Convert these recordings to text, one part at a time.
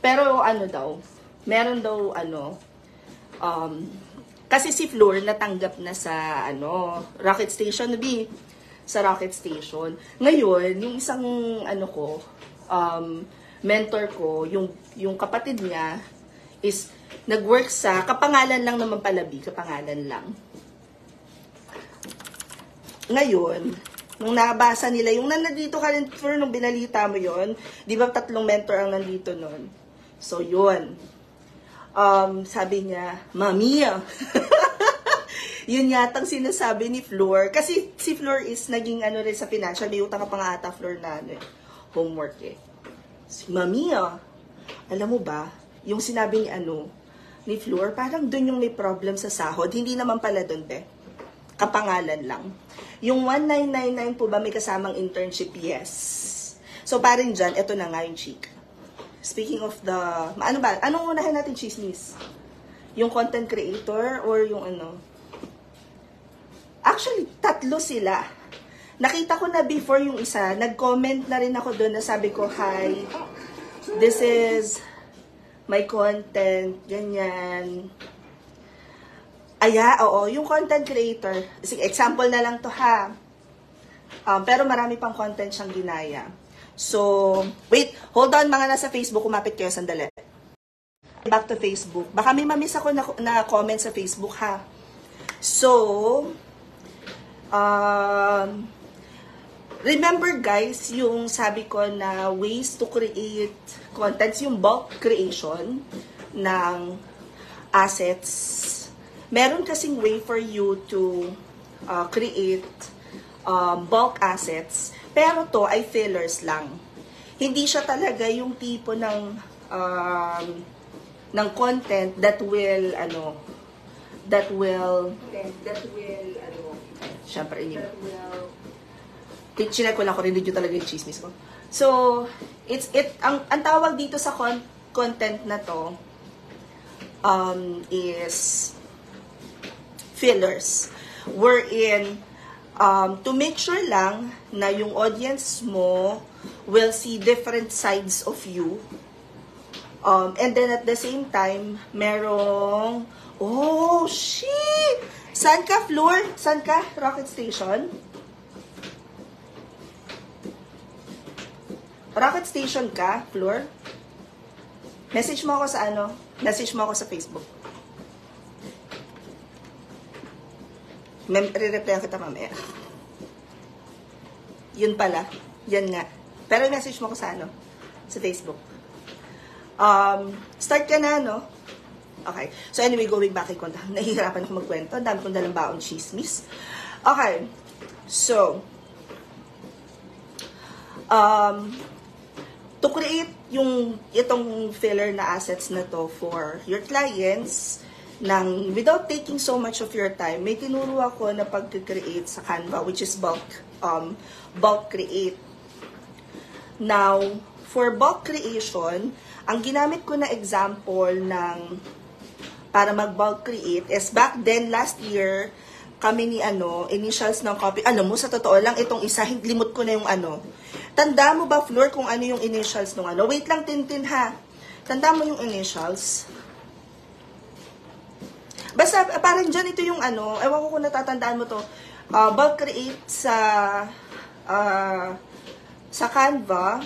Pero ano daw, meron daw kasi si Flor natanggap na sa Rocket Station B, sa Rocket Station. Ngayon, yung isang mentor ko, yung kapatid niya is nag-work sa kapangalan lang naman pala, kapangalan lang. Ngayon, nung nabasa nila, yung nandito ka rin, Flor, nung binalita mo yon, di ba 3 mentor ang nandito nun? So, yun. Sabi niya, Mami, yun yatang sinasabi ni Flor. Kasi si Flor is naging rin sa financial. May utang ka pa nga ata, Flor, na homework eh. Si Mami, alam mo ba, yung sinabi ni Flor, parang dun yung may problem sa sahod. Hindi naman pala dun, be. Kapangalan lang. Yung 1999 po ba may kasamang internship? Yes. So, parang dyan, eto na nga yung chika. Speaking of the, anong unahin natin, chismis? Yung content creator or yung Actually, 3 sila. Nakita ko na before yung isa, nag-comment na rin ako doon na sabi ko, hi, this is my content, ganyan. Oo, yung content creator. Sige, example na lang to ha. Pero marami pang content siyang ginaya. So, wait, hold on mga nasa Facebook, kumapit kayo sandali. Back to Facebook. Baka may mamiss ako na comment sa Facebook ha. So, remember guys, yung sabi ko na ways to create contents, yung bulk creation ng assets. Meron kasing way for you to create bulk assets, pero to ay fillers lang. Hindi siya talaga yung tipo ng content that will syempre chinek ko lang kung rin talaga yung chismis ko. So, ang tawag dito sa content na to is fillers. Wherein, to make sure lang na yung audience mo will see different sides of you. And then at the same time, merong, oh, shit! Saan ka, Flor? Saan ka? Rocket Station? Rocket Station ka, Flor? Message mo ako sa Message mo ako sa Facebook. Re-replyan kita mamaya. Yun pala. Yan nga. Pero message mo ko sa sa Facebook. Start ka na, no? Okay. So anyway, going back kay kwento. Nahihirapan ako magkwento. Dami kong dalang baon chismis. Okay. So, to create itong filler na assets na to for your clients, without taking so much of your time, may tinuro ako na pag-create sa Canva, which is bulk create. Now, for bulk creation, ang ginamit ko na example para mag-bulk create is back then, last year, kami ni initials ng copy. Alam mo, sa totoo lang, itong isa, limot ko na yung Tanda mo ba, Flor, kung ano yung initials nung Wait lang, Tintin, ha? Tanda mo yung initials? Basta, parang dyan, ito yung ewan ko kung natatandaan mo to, bulk create sa Canva,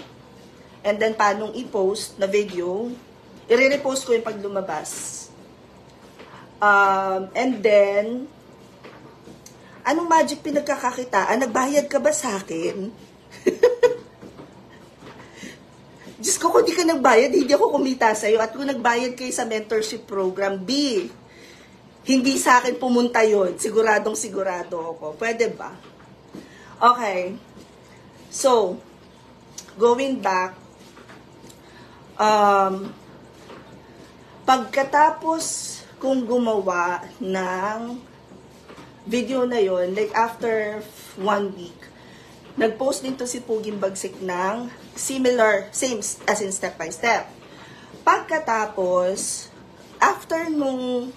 and then paanong i-post na video, i-repost ko yung pag lumabas. And then, anong magic pinagkakakitaan? Nagbayad ka ba sa akin? Diyos ko, kung di ka nagbayad, hindi ako kumita sa'yo. At kung nagbayad kayo sa mentorship program, B, hindi sa akin pumunta yon. Siguradong sigurado ako. Pwede ba? Okay. So, going back, pagkatapos kung gumawa ng video na yon, like after 1 week, nag-post din to si Puging Bagsik ng same as in step by step. Pagkatapos, after nung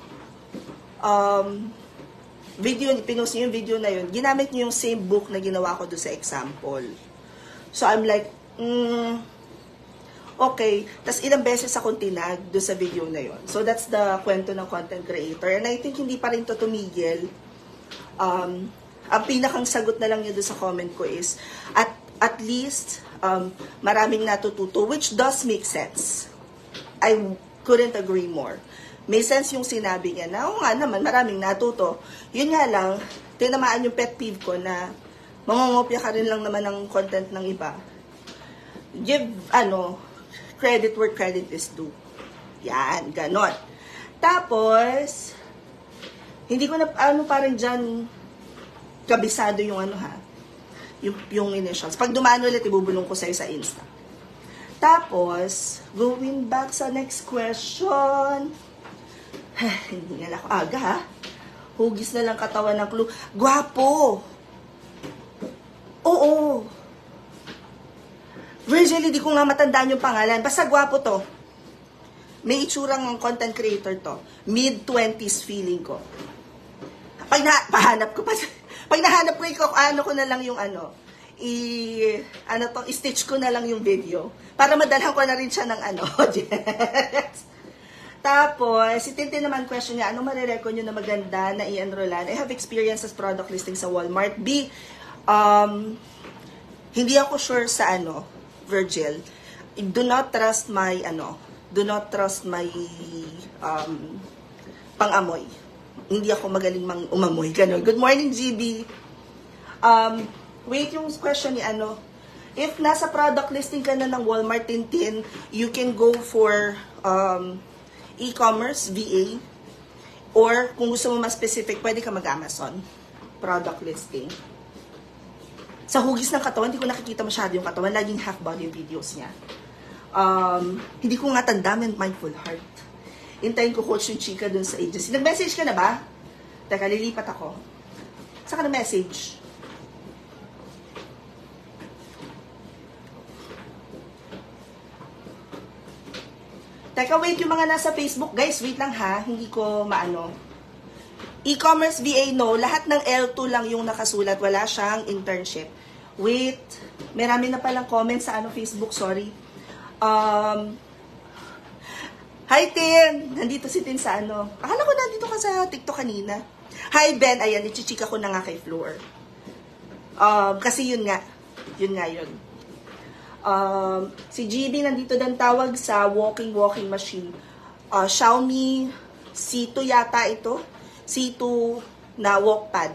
video, pinost niyo yung video na yun, ginamit niyo yung same book na ginawa ko doon sa example. So, I'm like, Okay, tas ilang beses akong tinag doon sa video na yon. So that's the kwento ng content creator. And I think hindi pa rin to tumigil. Ang pinakang sagot na lang niya doon sa comment ko is, at least, maraming natututo, which does make sense. I couldn't agree more. May sense yung sinabi niya na, oo nga naman, maraming natuto. Yun nga lang, tinamaan yung pet peeve ko na mangongopya ka rin lang naman ng content ng iba. Give, credit where credit is due. Yan, ganon. Tapos, hindi ko na, parang dyan, kabisado yung yung initials. Pag dumaan ulit, ibubulong ko sa'yo sa Insta. Tapos, going back sa next question, hindi nga ako aga ha. Hugis na lang katawan ng clue. Gwapo! Oo. Virgil, di ko nga matandaan yung pangalan. Basta gwapo to. May itsurang content creator to. Mid-20s feeling ko. Pag nahanap ko ko na lang yung i-stitch ko na lang yung video. Para madalhan ko na rin siya ng yes. Tapos, si Tintin naman question niya, ano marireco nyo na maganda na i-enrollan? I have experience as product listing sa Walmart. B, hindi ako sure sa Virgil. Do not trust my pang-amoy. Hindi ako magaling umamoy. Ganun. Good morning, GB. Wait yung question ni if nasa product listing ka na ng Walmart, Tintin, you can go for e-commerce, VA, or kung gusto mo mas specific, pwede ka mag-Amazon product listing. Sa hugis ng katawan, hindi ko nakikita masyado yung katawan. Laging half body videos niya. Hindi ko nga tandaan, mindful heart. Intayin ko coach yung chika dun sa agency. Nag-message ka na ba? Teka, lilipat ako. Saan ka na-message? Teka, wait, yung mga nasa Facebook, guys, wait lang ha, hindi ko E-commerce VA, no, lahat ng L2 lang yung nakasulat, wala siyang internship. Wait, marami na palang comments sa Facebook, sorry. Hi, Tin! Nandito si Tin sa Akala ko nandito ka sa TikTok kanina. Hi, Ben, ayan, ichichika ko na nga kay Floor. Kasi yun nga. Si GB nandito din tawag sa walking machine. Xiaomi C2 yata ito. C2 na walkpad.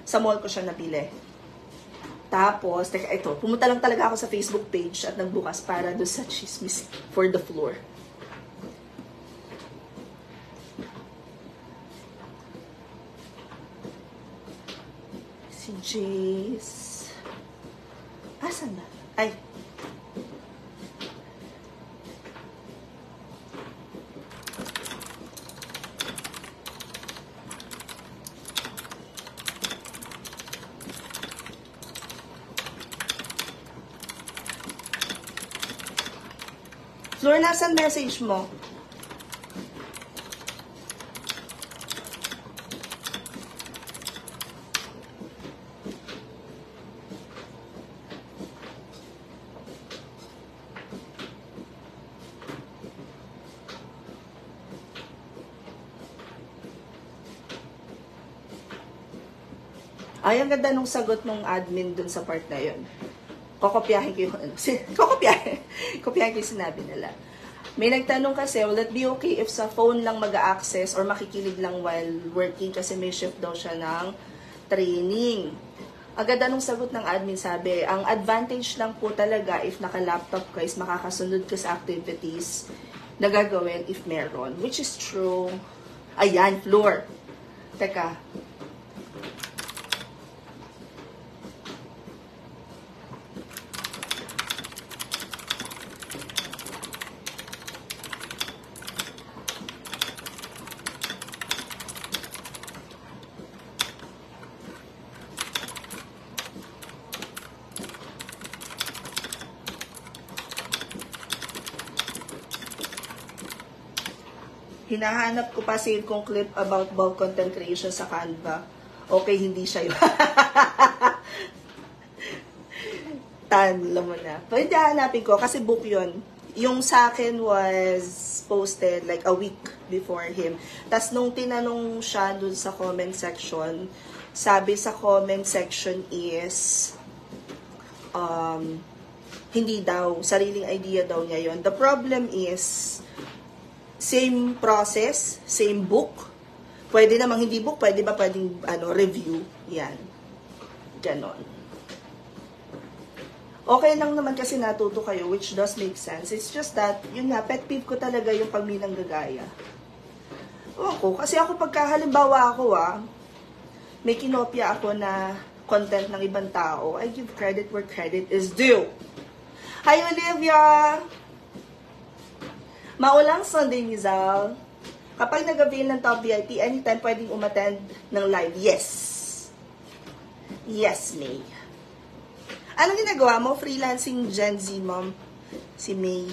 Sa mall ko siya nabili. Tapos, teka, ito. Pumunta lang talaga ako sa Facebook page at nagbukas para doon sa chismis for the floor. Si Jace. Asan ba? Ay. Flor, nasan message mo? Ay, ang ganda nung sagot nung admin dun sa part na yun. Kokopyahin ko yung Kopyahin ko yung sinabi nila. May nagtanong kasi, will it be okay if sa phone lang mag-access or makikinig lang while working kasi may shift daw siya ng training. Ang ganda nung sagot ng admin, sabi, ang advantage lang po talaga if naka-laptop ka is makakasunod ka sa activities na gagawin if meron. Which is true. Ayan, Floor. Teka. Hinahanap ko pa save kong clip about bulk content creation sa Canva. Okay, hindi siya yun. Tanlo mo na. Pwede hanapin ko kasi book yun. yung sa akin was posted like a week before him. Tas nung tinanong siya dun sa comment section, sabi sa comment section is, hindi daw, sariling idea daw niya yon. The problem is, same process, same book. Pwede namang hindi book, pwede ba pwedeng review? Yan. Ganon. Okay lang naman kasi natuto kayo, which does make sense. It's just that, yun nga, pet peeve ko talaga yung pag may nanggagaya. Kasi ako pagkahalimbawa ako may kinopya ako na content ng ibang tao, I give credit where credit is due. Hi Olivia! Maulang Sunday, Mizal. Kapag nag-avail ng Top VIP, anytime pwedeng umattend ng live. Yes. Yes, May. Anong ginagawa mo? Freelancing Gen Z, mom? Si May.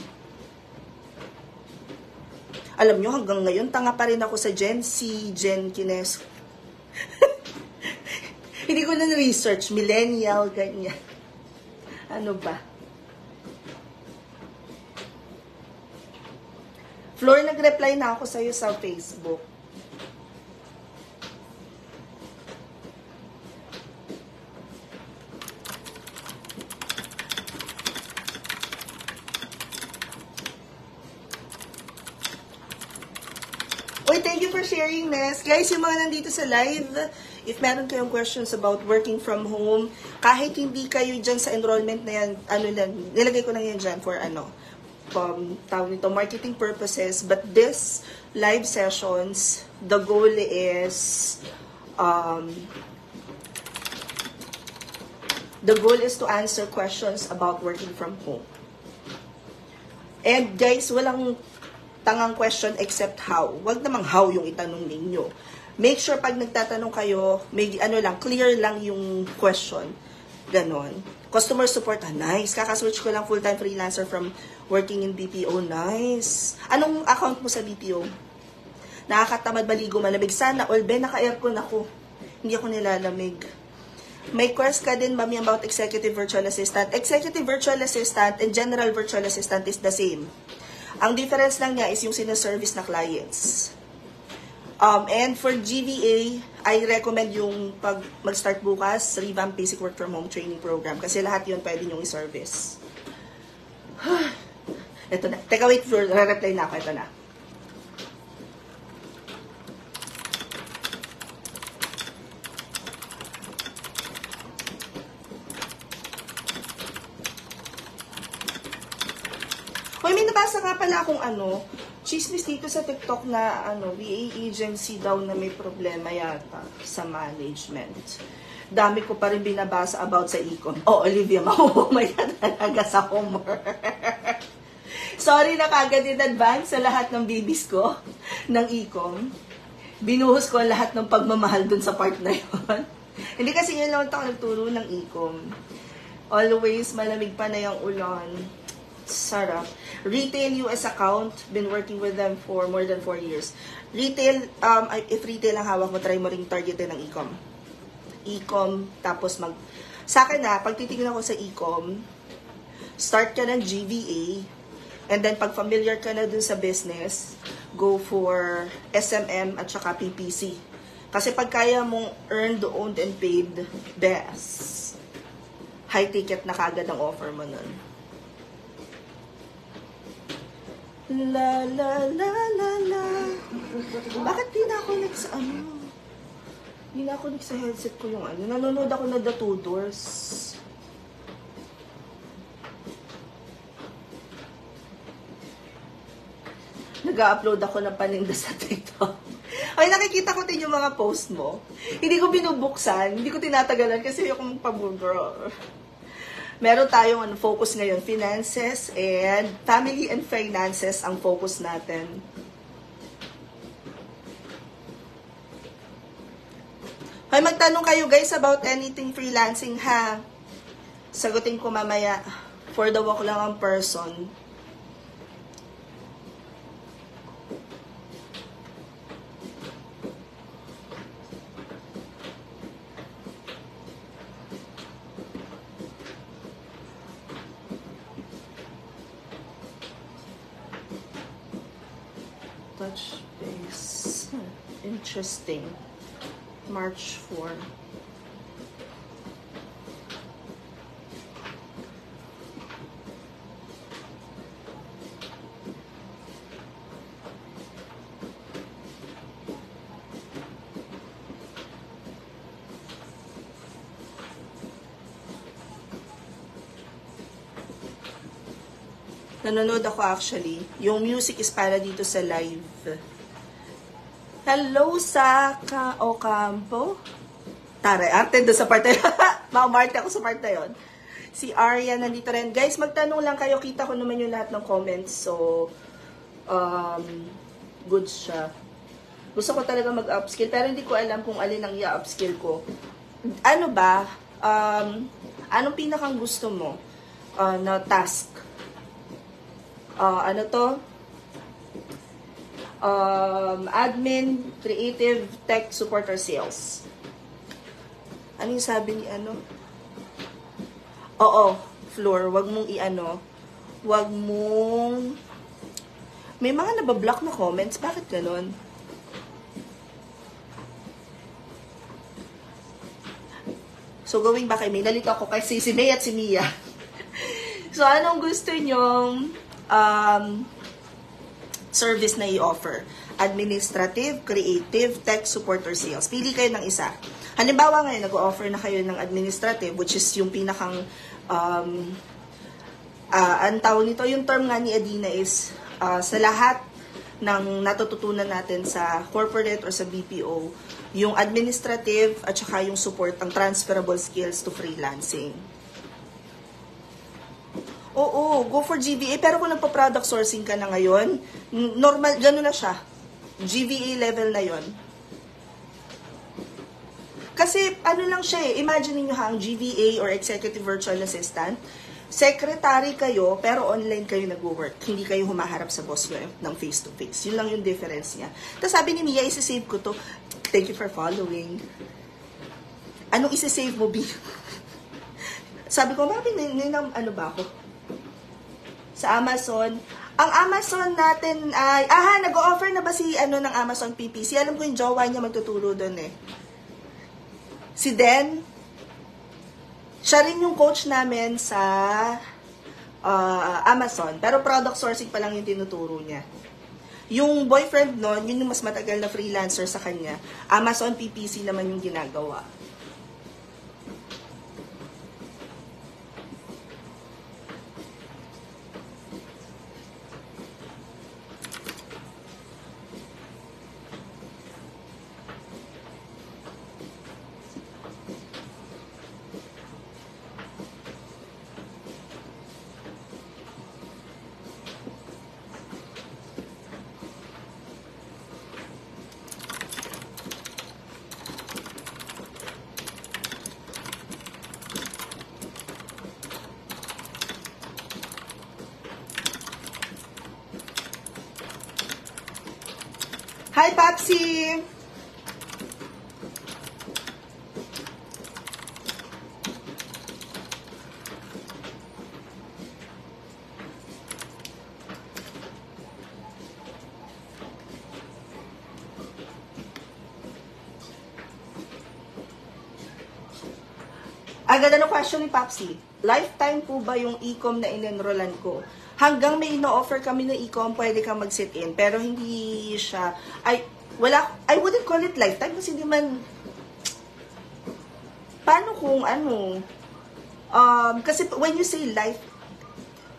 Alam nyo, hanggang ngayon, tanga pa rin ako sa Gen Z, Gen Kines. Hindi ko na research. Millennial, ganyan. Ano ba? Floor, nag-reply na ako sa'yo sa Facebook. Uy, thank you for sharing, Nes. Guys, yung mga nandito sa live, if meron kayong questions about working from home, kahit hindi kayo dyan sa enrollment na yan, nilagay ko lang yan dyan for tawag nito, marketing purposes. But this live sessions, the goal is, to answer questions about working from home. And guys, walang tangang question except how. Wag namang how yung itanong ninyo. Make sure pag nagtatanong kayo, may clear lang yung question. Ganon. Customer support, nice. Kakaswitch ko lang full-time freelancer from working in BPO, nice. Anong account mo sa BPO? Nakakatamad maligo, malamig. Sana, olbe, naka-aircon ako. Hindi ako nilalamig. May quest ka din, mami, about executive virtual assistant. Executive virtual assistant and general virtual assistant is the same. Ang difference lang niya is yung sinaservice na clients. And for GVA, I recommend yung pag mag-start bukas, revamp basic work from home training program. Kasi lahat yun pwede nyong i-service. Ito na. Teka, wait, re-reply na ako. Ito na. Hoy, may nabasa nga pala akong chismis dito sa TikTok na VA agency daw na may problema yata sa management. Dami ko pa rin binabasa about sa ecom. Oh, Olivia, mahumay ka talaga sa homework. Sorry na kagad in advance sa lahat ng babies ko ng ecom. Binuhos ko lahat ng pagmamahal dun sa part na yun. Hindi kasi yun lang ako nagturo ng ecom. Always malamig pa na yung ulan. Sarap. Retail US account, been working with them for more than 4 years. Retail, if retail ang hawak mo, try mo ring targetin ng ecom. Ecom, tapos sa akin pag titignan ako sa ecom, start ka ng GVA, and then pag familiar ka na dun sa business, go for SMM at saka PPC. Kasi pag kaya mong earned, owned, and paid, best. High ticket na kagad ang offer mo nun. La la la la la. Bakit di na ako Di na ako sa headset ko yung nanonood ako na The Two Doors. Nag-upload ako ng paninda sa TikTok. Ay, nakikita ko din yung mga post mo. Hindi ko binubuksan, hindi ko tinatagalan kasi yung pabugro. Meron tayong focus ngayon, finances and family and finances ang focus natin. Ay, magtanong kayo guys about anything freelancing ha. Sagutin ko mamaya. For the walk lang ang person. Touch base. Interesting. March 4. Nanonood ako actually. Yung music is para dito sa live. Hello sa Ocampo. Tara, arte doon sa part na yun. Mamarte ako sa part na yun. Si Arya nandito rin. Guys, magtanong lang kayo. Kita ko naman yung lahat ng comments. So, good siya. Gusto ko talaga mag-upskill. Pero hindi ko alam kung alin ang i-upskill ko. Ano ba? Anong pinakang gusto mo na task? Ano to? Admin, creative, tech, support, or sales. Ano yung sabi ni ano? Oo, Floor, wag mong i-ano. Wag mong... May mga nabablock na comments. Bakit ganon? So, going back kay May, nalito ako kay si May at si Mia. So, anong gusto nyong service na i-offer? Administrative, creative, tech, support, or sales. Pili kayo ng isa. Halimbawa ngayon, nag-offer na kayo ng administrative, which is yung pinakang, ang tawag nito, yung term nga ni Adina is, sa lahat ng natututunan natin sa corporate or sa BPO, yung administrative at saka yung support, ang transferable skills to freelancing. Oo, go for GVA. Pero kung nagpa-product sourcing ka na ngayon, normal, gano'n na siya. GVA level na yon. Kasi, ano lang siya eh, imagine niyo ang GVA or Executive Virtual Assistant, secretary kayo, pero online kayo nag-work. Hindi kayo humaharap sa boss nyo ng face-to-face. Yun lang yung difference niya. Tapos sabi ni Mia, isi-save ko to. Thank you for following. Anong isi-save mo, B? Sabi ko, bakit ano ba ako? Sa Amazon. Ang Amazon natin ay, nag-o-offer na ba si ng Amazon PPC? Alam ko yung jowa niya magtuturo doon eh. Si Den, siya rin yung coach namin sa Amazon. Pero product sourcing pa lang yung tinuturo niya. Yung boyfriend nun, yun yung mas matagal na freelancer sa kanya. Amazon PPC naman yung ginagawa. Hi, Papsi! Agad ano question ni Papsi? Lifetime po ba yung e-com na in-enrollan ko? Hanggang may ino-offer kami na e-com, pwede kang mag-sit-in. Pero hindi siya, I wouldn't call it lifetime kasi hindi man, paano kung ano, kasi when you say life,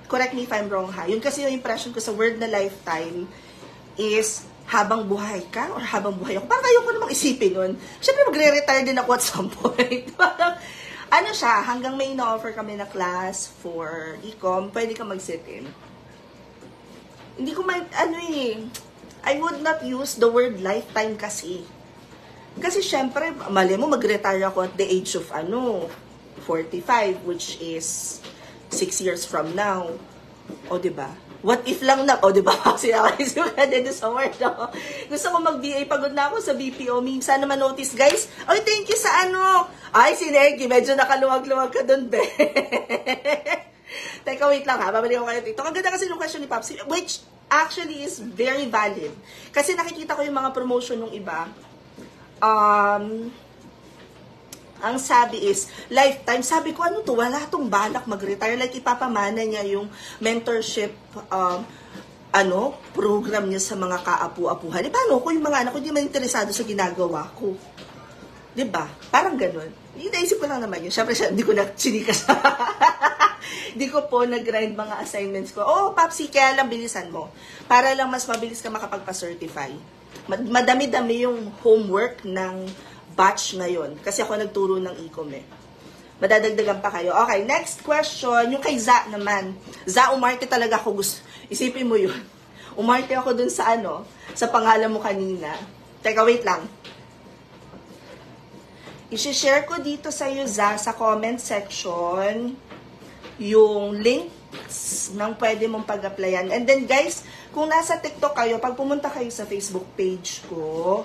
correct me if I'm wrong ha, yun kasi yung impression ko sa word na lifetime is habang buhay ka or habang buhay ako. Parang ayoko namang isipin nun. Siyempre magre-retire din ako at some point. Parang, ano siya, hanggang may ino-offer kami na class for e-com, pwede ka mag-sit-in. Hindi ko I would not use the word lifetime kasi. Kasi syempre, mali mo, mag-retire ako at the age of 45, which is 6 years from now. O, diba? What if lang na, diba? Sinakaisip ka din sa word, no? Gusto ko mag-BA, pagod na ako sa BPO. Sana ma-notice, guys. Oy, thank you sa Ay, si Neki, medyo nakaluwag-luwag ka dun, be. Teka, wait lang ha. Babalik ko kayo dito. Ang ganda kasi nung question ni Papsi. Wait, actually is very valid. Kasi nakikita ko yung mga promotion ng iba. Ang sabi is, lifetime. Sabi ko, ano to? Wala tong balak mag-retire. Like, ipapamana niya yung mentorship program niya sa mga kaapu-apuhan. E paano ko yung mga anak ko hindi man interesado sa ginagawa ko? Diba? Parang ganun. Yung naisip ko lang naman yun. Siyempre, hindi ko na sinikas. Hindi ko po nag-grind mga assignments ko. Oh, Papsi, kaya lang bilisan mo. Para lang mas mabilis ka makapagpa-certify. Madami-dami yung homework ng batch ngayon. Kasi ako nagturo ng e-com eh. Madadagdagan pa kayo. Okay, next question. Yung kay Za naman. Za, umarte talaga ako. Isipin mo yun. Umarte ako dun sa sa pangalan mo kanina. Teka, wait lang. I-share ko dito sa iyo, Za, sa comment section, yung links ng pwede mong pag-applyan. And then, guys, kung nasa TikTok kayo, pag pumunta kayo sa Facebook page ko,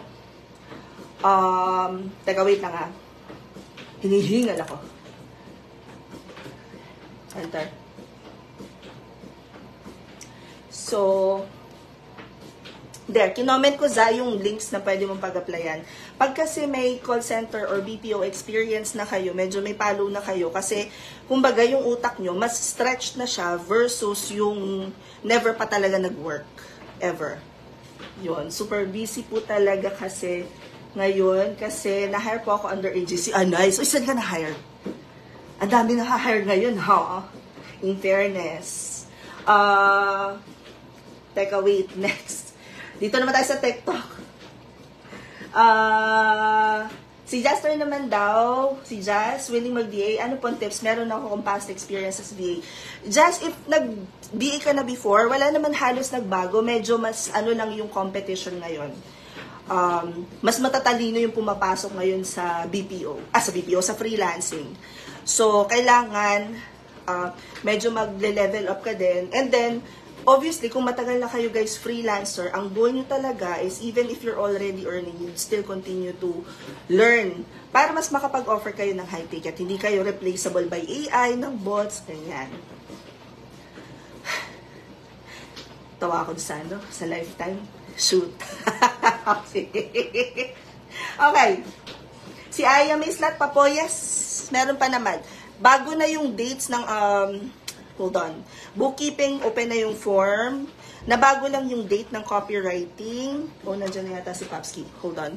teka, wait lang hinihingal ako. Enter. So, there, kinoment ko za yung links na pwede mong pag-applyan. Pag kasi may call center or BPO experience na kayo, medyo may palo na kayo kasi, kumbaga yung utak nyo, mas stretched na siya versus yung never pa talaga nag-work. Ever. Yun, super busy po talaga kasi ngayon, kasi na-hire po ako under agency. Nice. O, saan ka na-hire? Ang dami na-hire ngayon, ha? In fairness. Teka, wait. Next. Dito naman tayo sa TikTok. Si Jaster naman daw, si Jazz, willing mag-DA. Ano pong tips? Meron ako kung past experience sa DA. Jazz, if nag-DA ka na before, wala naman halos nagbago. Medyo mas lang yung competition ngayon. Mas matatalino yung pumapasok ngayon sa BPO. Sa freelancing. So, kailangan medyo magle-level up ka din. And then, obviously, kung matagal na kayo guys freelancer, ang goal nyo talaga is even if you're already earning, you still continue to learn para mas makapag-offer kayo ng high ticket. Hindi kayo replaceable by AI, ng bots, ganyan. Tawa ako sa lifetime. Shoot. Okay. Si Aya, may slot pa po? Yes. Meron pa naman. Bago na yung dates ng, hold on. Bookkeeping, open na yung form. Nabago lang yung date ng copywriting. Nandiyan na yata si Papski. Hold on.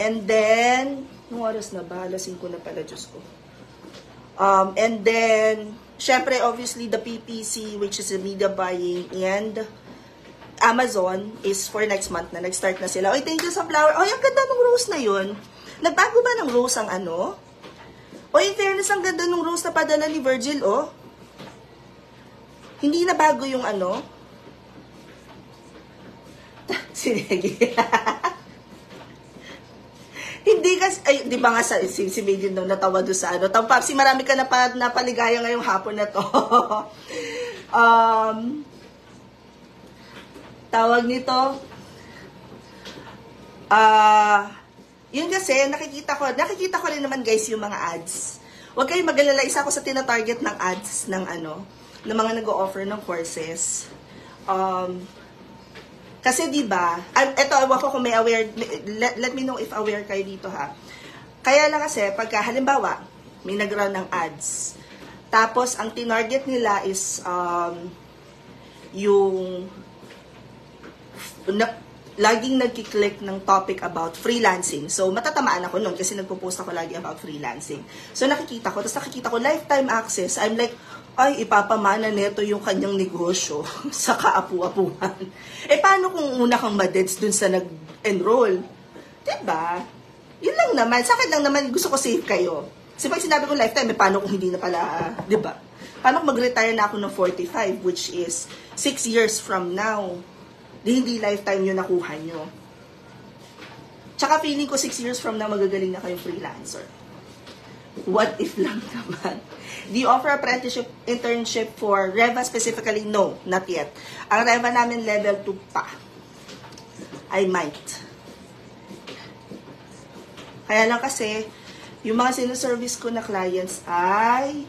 And then, nung oras na ba? Alas 5 na pala, Diyos ko. And then, syempre, obviously, the PPC, which is the media buying, and Amazon is for next month na. Nag-start na sila. Oy, thank you sa flower. Oy, ang ganda ng rose na yun. Nagbago ba ng rose ang Oy, in fairness, ang ganda ng rose na padala ni Virgil, Hindi na bago yung Sige. Hindi kasi, di ba nga si Medium daw natawa doon sa Papsi, marami ka napaligaya ngayong hapon na to. Tawag nito, yun kasi, nakikita ko rin naman guys yung mga ads. Huwag kayong mag-alala, isa ako sa tina-target ng ads ng ng mga nag-o-offer ng courses. Kasi diba, eto, ewan ko kung may aware, let me know if aware kayo dito ha. Kaya lang kasi, pagka halimbawa, may nag-run ng ads, tapos ang tinarget nila is, yung, laging nagkiklik ng topic about freelancing. So, matatamaan ako nun kasi nagpo-post ako lagi about freelancing. So, nakikita ko, tapos nakikita ko lifetime access. I'm like, ay, ipapamana neto yung kanyang negosyo sa kaapu-apuhan. Paano kung una kang madeds dun sa nag-enroll? Diba? Yun lang naman. Sa akin lang naman, gusto ko safe kayo. Kasi pag sinabi ko lifetime, paano kung hindi na pala, diba? Paano kung mag-retire na ako ng 45, which is 6 years from now? Hindi lifetime yun nakuha nyo. Tsaka feeling ko 6 years from now magagaling na kayong freelancer. What if lang naman? Do you offer apprenticeship, internship for Reva specifically? No, not yet. Ang Reva namin level 2 pa. I might. Kaya lang kasi, yung mga sinuservice ko na clients ay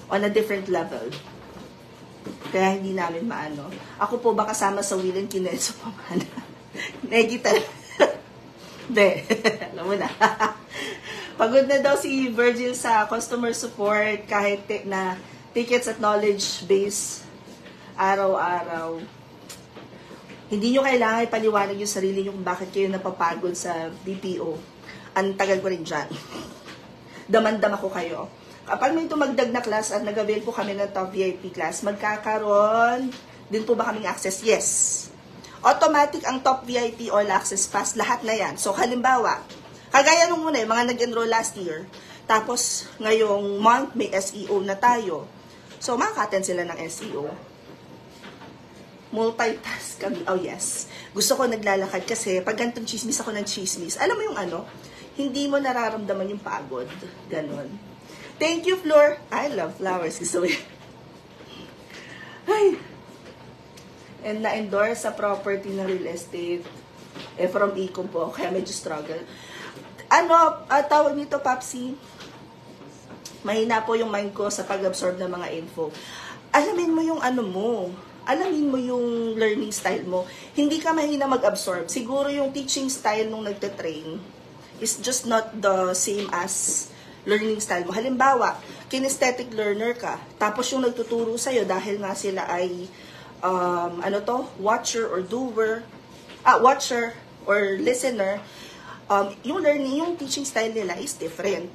on a different level. Kaya hindi namin maano. Ako po ba kasama sa Will and Kinenso Pamana? Negital. Hindi. Alam mo na. Pagod na daw si Virgil sa customer support kahit na tickets at knowledge base araw-araw. Hindi nyo kailangan ipaliwanag yung sarili nyo kung bakit kayo napapagod sa BPO. Ang tagal ko rin dyan. Damandam ako kayo. Kapag may tumagdag na class at nag-avail po kami ng top VIP class, magkakaroon din po ba kaming access? Yes. Automatic ang top VIP all access pass, lahat na yan. So, halimbawa, kagaya nung muna, mga nag-enroll last year, tapos ngayong month may SEO na tayo. So, makaka-attend sila ng SEO. Multitask kami. Oh, yes. Gusto ko naglalakad kasi pag ganitong chismis ako ng chismis, alam mo yung ano, hindi mo nararamdaman yung pagod. Ganon. Thank you, Flor. I love flowers. Gusto mo yun. Ay. And na-endorse sa property ng real estate. From Ecom po. Kaya medyo struggle. Tawag nito, Papsi. Mahina po yung mind ko sa pag-absorb ng mga info. Alamin mo yung ano mo. Alamin mo yung learning style mo. Hindi ka mahina mag-absorb. Siguro yung teaching style nung nagte-train is just not the same as learning style mo. Halimbawa, kinesthetic learner ka, tapos yung nagtuturo sa'yo dahil nga sila ay watcher or doer, watcher or listener, yung learning, yung teaching style nila is different.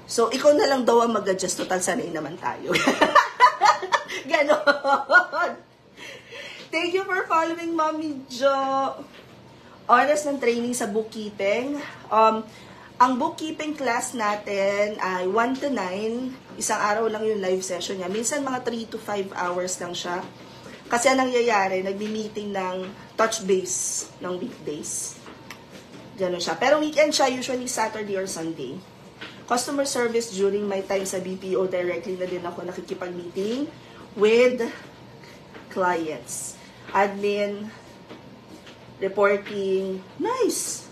So, ikaw na lang daw ang mag-adjust. Total, sanay naman tayo. Ganon. Thank you for following, Mommy Jo. Oras ng training sa bookkeeping. Ang bookkeeping class natin ay 1 to 9. Isang araw lang yung live session niya. Minsan mga 3 to 5 hours lang siya. Kasi ang nangyayari, nagbi-meeting ng touch base ng weekdays. Ganon siya. Pero weekend siya, usually Saturday or Sunday. Customer service during my time sa BPO, directly na din ako nakikipag-meeting with clients. Admin, reporting, nice.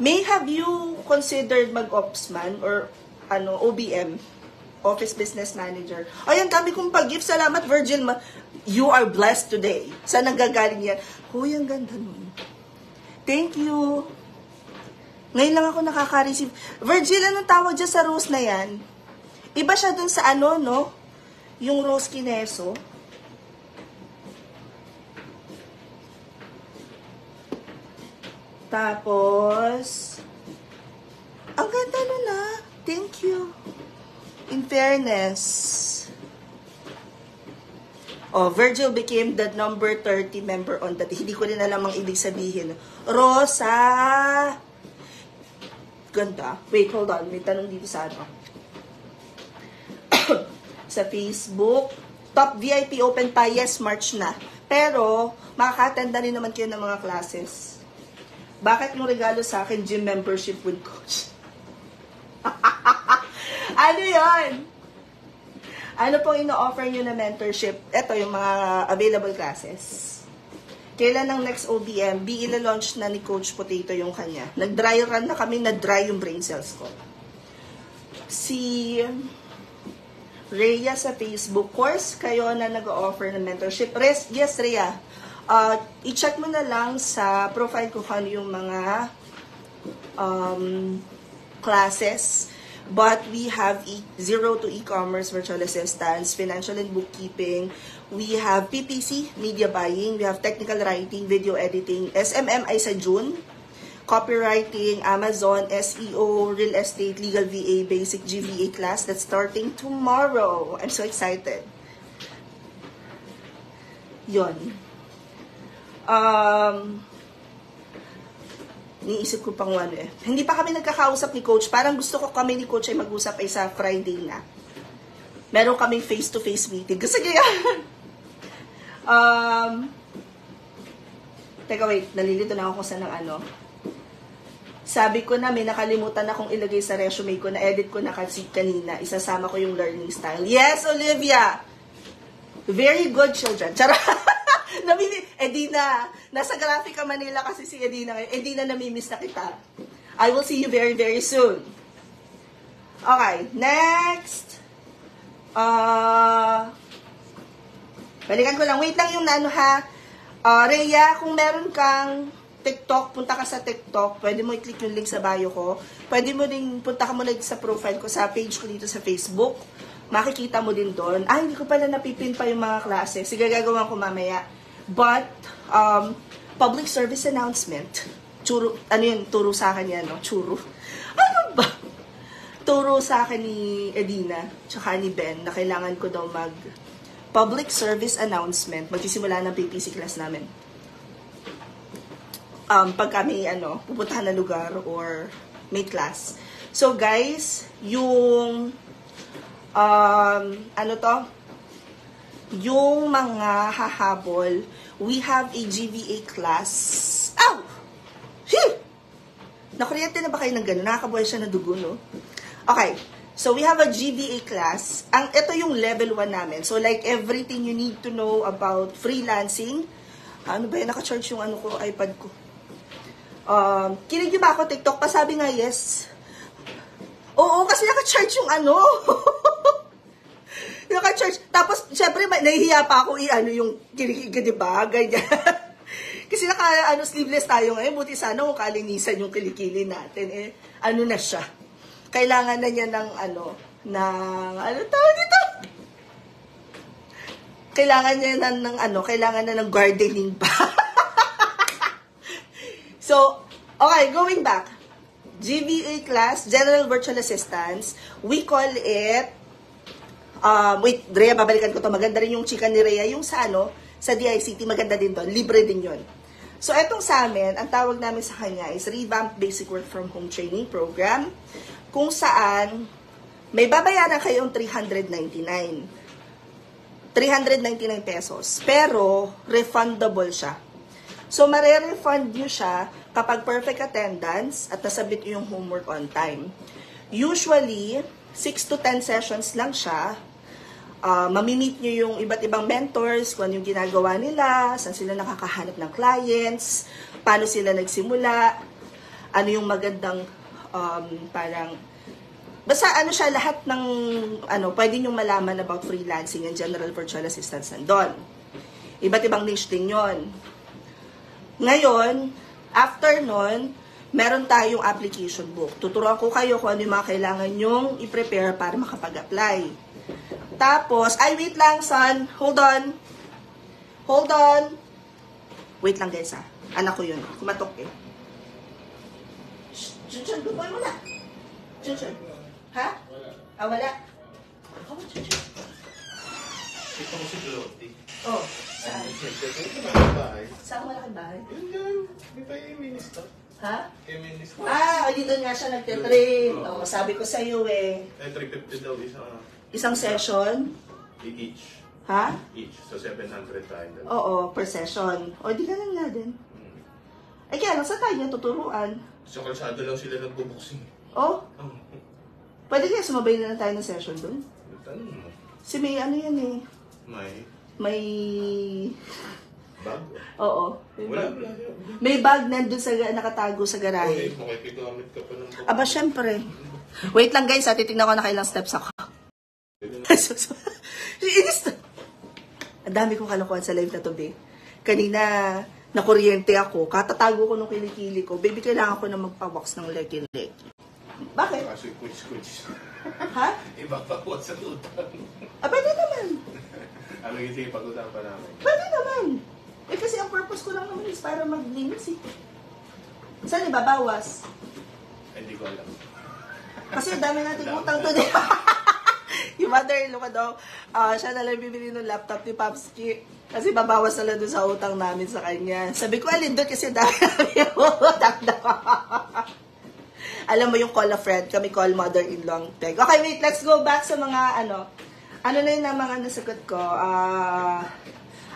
May have you considered mag-opsman or OBM, Office Business Manager? Ay, ang dami kong pag-gift. Salamat, Virgil. You are blessed today. Saan nanggagaling yan? Huy, ang ganda nun. Thank you. Ngayon lang ako nakaka-receive. Virgil, anong tawag dyan sa rose na yan? Iba siya dun sa no? Yung rose kineso. Tapos, ang ganda nun Thank you. In fairness. Virgil became the number 30 member on that. Hindi ko rin alam ang ibig sabihin. Rosa! Ganda. Wait, hold on. May tanong dito sa sa Facebook. Top VIP open pa. Yes, March na. Pero, makaka-attend na rin naman kayo ng mga classes. Bakit yung regalo sa akin, gym membership with coach? Ano yon? Ano pong ino-offer nyo na mentorship? Ito, yung mga available classes. Kailan ng next OBM, ila-launch na ni Coach Potato yung kanya. Nag-dry run na kami, na-dry yung brain cells ko. Si Rhea sa Facebook course, kayo na nag-offer ng mentorship. Yes, Rhea. I-check mo na lang sa profile ko kung yung mga classes. But we have zero to e-commerce, virtual assistance, financial and bookkeeping. We have PPC, media buying. We have technical writing, video editing. SMM ay sa June. Copywriting, Amazon, SEO, real estate, legal VA, basic GVA class that's starting tomorrow. I'm so excited. Yon. Niisip ko pang Hindi pa kami nagkakausap ni Coach. Parang gusto ko kami ni Coach ay mag-usap ay sa Friday na. Meron kaming face-to-face meeting. Kasi kaya, teka wait, nalilito na ako kung saan ng Sabi ko na may nakalimutan akong ilagay sa resume ko, na-edit ko na kasi kanina. Isasama ko yung learning style. Yes, Olivia! Very good, children. Charot! Edina, nasa Graphica Manila kasi si Edina ngayon. Edina, namimiss na kita. I will see you very, very soon. Okay, next. Balikan ko lang. Wait lang yung ano ha. Rhea, kung meron kang TikTok, punta ka sa TikTok. Pwede mo i-click yung link sa bio ko. Pwede mo rin, punta ka muna sa profile ko, sa page ko dito sa Facebook. Makikita mo din doon. Hindi ko pala napipin pa yung mga klase. Sige, gagawin ko mamaya. But, public service announcement. Churo, ano yun, turo sa akin yan, no? Churo. Ano ba? Turo sa akin ni Edina, tsaka ni Ben, na kailangan ko daw public service announcement. Magsisimula ng PPC class namin. Pag kami, pupuntahan na lugar or may class. So, guys, yung, yung mga hahabol, we have a GVA class. Ow! Phew! Nakuryente na ba kayo ng gano'n? Nakakabuhay siya na dugo, no? Okay. So, we have a GVA class. Ito yung level 1 namin. So, like, everything you need to know about freelancing. Ano ba yun? Naka-charge yung iPad ko. Kinig niyo ba ako TikTok? Pasabi nga yes. Oo, kasi naka-charge yung naka-charge. Tapos, syempre, nahihiya pa ako yung kinig, diba? Ganyan. Kasi sleeveless tayo ngayon. Buti sana kung kalinisan yung kilikili natin. Na siya. Kailangan na niya ng tawag dito? Kailangan niya kailangan na ng gardening pa. So, okay, going back. GVA class, General Virtual Assistance, we call it, wait, Rhea, babalikan ko to. Maganda rin yung chika ni Rhea, yung sa DICT, maganda din doon. Libre din yon. So, etong sa amin, ang tawag namin sa kanya is Revamped Basic Work From Home Training Program, kung saan may babayaran kayong 399 pesos. Pero, refundable siya. So, mare-refund nyo siya kapag perfect attendance at nasabit yung homework on time. Usually, 6 to 10 sessions lang siya. Mamimit nyo yung iba't ibang mentors, kung ano yung ginagawa nila, saan sila nakakahanap ng clients, paano sila nagsimula, ano yung magandang basta siya, lahat ng pwede nyo malaman about freelancing and general virtual assistance nandun. Iba't ibang niche din yon. Ngayon, after nun, meron tayong application book. Tuturuan ko kayo kung ano yung mga kailangan nyong i-prepare para makapag-apply. Tapos, wait lang, son. Hold on. Wait lang, guys, ha. Anak ko yun. Kumatok eh. Chun, dupoy mo na. Chun. Ha? Wala. Chun. Ito ko si Lottie. Oh, saan? Saan malaking bahay? Yun yan. Di ba yung minister? Ha? Yung minister. Dito nga siya nagtitrain. Sabi ko sa'yo eh. 350 daw Isang session? Each. Ha? Each. So, 700 tayo. Oo, per session. Di ka lang nga din. Kaya lang, saan tayo niya tuturuan? Sa kalsada lang sila nagbubuksing. Pwede kaya sumabay na tayo ng session doon? Tanong mo. Si May, yan eh. May... Bag? Oo. Wala. May bag nandun nakatago sa garahe. Makikigamit ka pa ng bag. Aba, syempre. Wait lang guys, titignan ko na kailang steps ako. Ang dami kong kalokohan sa live na to, be. Kanina, nakuryente ako. Katatago ko nung kilikili ko. Baby, kailangan ko na magpa-wax ng leki-leki. Bakit? Kasi kuch-kuch. Ha? Iba pa po sa tutang. Pwede naman. Sige, pag-usapan namin. Pwede naman. Kasi ang purpose ko lang naman is para maglinis eh. Saan ibabawas? Hindi ko alam. Kasi dami nating utang today. Yung mother-in-law ko daw, siya na lang bibili ng laptop ni Papski. Kasi babawas na lang doon sa utang namin sa kanya. Sabi ko, alin doon kasi dami namin utang daw. Alam mo yung call a friend, kami call mother-in-law ang tag. Okay, wait, let's go back sa mga ano na yun ang mga nasagot ko.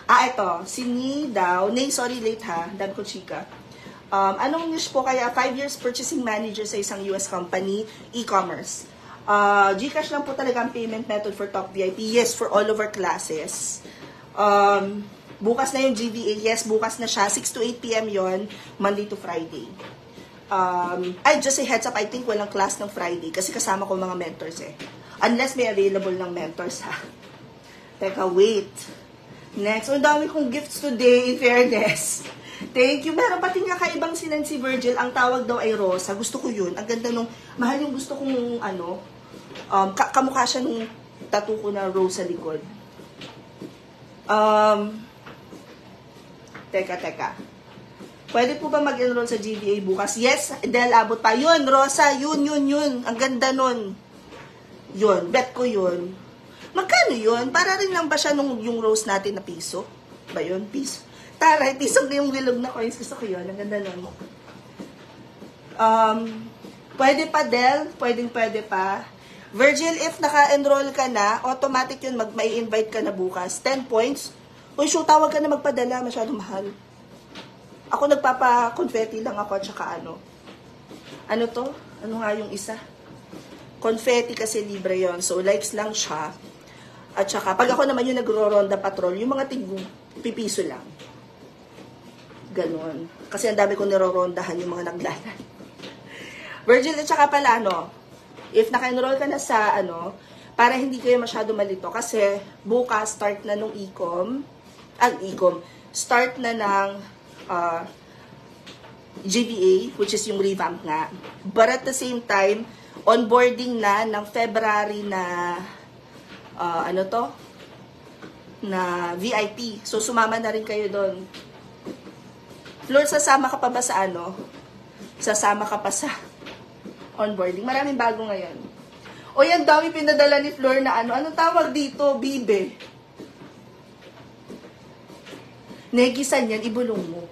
Ito, si Ni daw, sorry late ha, dami ko chika. Anong niche po kaya? 5 years purchasing manager sa isang US company, e-commerce. GCash lang po talaga ang payment method for top VIP. Yes, for all of our classes. Bukas na yung GVA. Yes, bukas na siya. 6 to 8 p.m. yon, Monday to Friday. Just a heads up, I think walang class ng Friday kasi kasama ko mga mentors eh. Unless may available ng mentors ha. Teka, wait. Next, ang dami kong gifts today, in fairness. Thank you. Meron pati nga kaibang sinan si Virgil. Ang tawag daw ay Rosa. Gusto ko yun. Ang ganda nung, mahal yung gusto kong, kamukha siya nung tattoo ko na rose sa likod. Teka. Pwede po ba mag-enroll sa GBA bukas? Yes, Del, abot pa. Yun, Rosa, yun. Ang ganda nun. Yun, bet ko yun. Magkano yun? Para rin lang ba siya nung yung rose natin na piso? Ba yun? Piso? Taray, piso na yung wilog na coins. Gusto ko yun. Ang ganda nun. Pwede pa, Del. Pwede pa. Virgil, if naka-enroll ka na, automatic yun, may invite ka na bukas. 10 points. Uy, shoot, tawag ka na magpadala. Masyadong mahal. Ako nagpapa-confetti lang ako at saka ano. Ano to? Ano nga yung isa? Confetti kasi libre yon. So, likes lang siya. At saka, pag ako naman yung nagro-ronda patrol, yung mga pipiso lang. Ganon. Kasi ang dami ko nirorondahan yung mga naglala. Virgil, at saka pala, if naka-enroll ka na sa, para hindi kayo masyado malito. Kasi, bukas, start na nung start na ng GBA, which is yung revamp nga. But at the same time, onboarding na ng February na na VIP. So, sumama na rin kayo doon. Flor, sasama ka pa ba sa Sasama ka pa sa onboarding. Maraming bago ngayon. O yan, dami pinadala ni Flor na anong tawag dito? Bibe. Negisan yan, ibulong mo.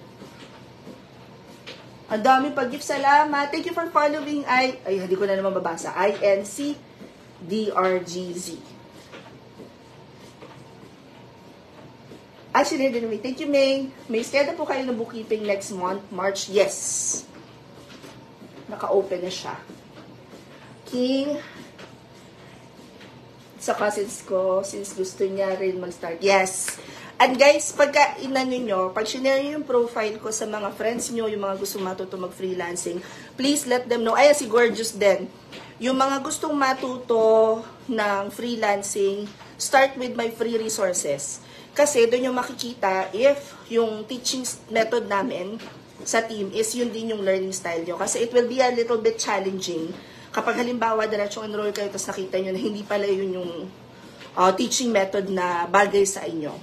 Ang dami pag-gift. Salamat. Thank you for following hindi ko na naman babasa. INCDRGZ. Actually, thank you, May. May schedule po kayo ng bookkeeping next month, March. Yes. Naka-open na siya. King. Sa cousins ko, since gusto niya rin mag-start. Yes. And guys, pagka pag share nyo yung profile ko sa mga friends nyo, yung mga gustong matuto mag-freelancing, please let them know. Si Gorgeous din. Yung mga gustong matuto ng freelancing, start with my free resources. Kasi doon yung makikita if yung teaching method namin sa team is yun din yung learning style nyo. Kasi it will be a little bit challenging. Kapag halimbawa, diretsong enroll kayo, tapos nakita nyo na hindi pala yun yung teaching method na bagay sa inyo.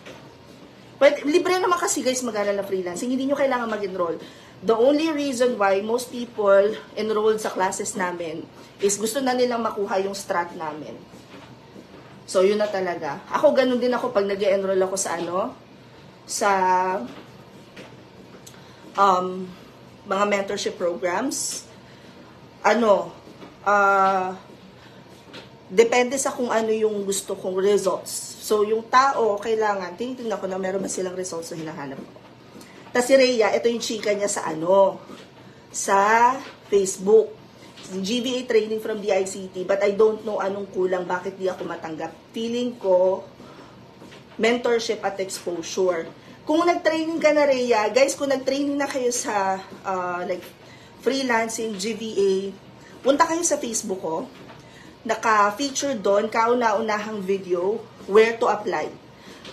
But, libre naman kasi guys mag-aral na freelancing. Hindi nyo kailangan mag-enroll. The only reason why most people enrolled sa classes namin is gusto na nilang makuha yung strat namin. So, yun na talaga. Ako, ganun din ako pag nag-enroll ako sa mga mentorship programs. Depende sa kung ano yung gusto kong results. So, yung tao, kailangan, tinitingnan ko na meron ba silang results na hinahanap ko. Tapos si Rhea, ito yung chika niya sa sa Facebook. GBA training from DICT, but I don't know anong kulang, bakit di ako matanggap. Feeling ko, mentorship at exposure. Kung nag-training ka na, Rhea, guys, kung nag-training na kayo sa freelancing, GBA, punta kayo sa Facebook ko. Naka-feature doon, kauna-unahang video, where to apply.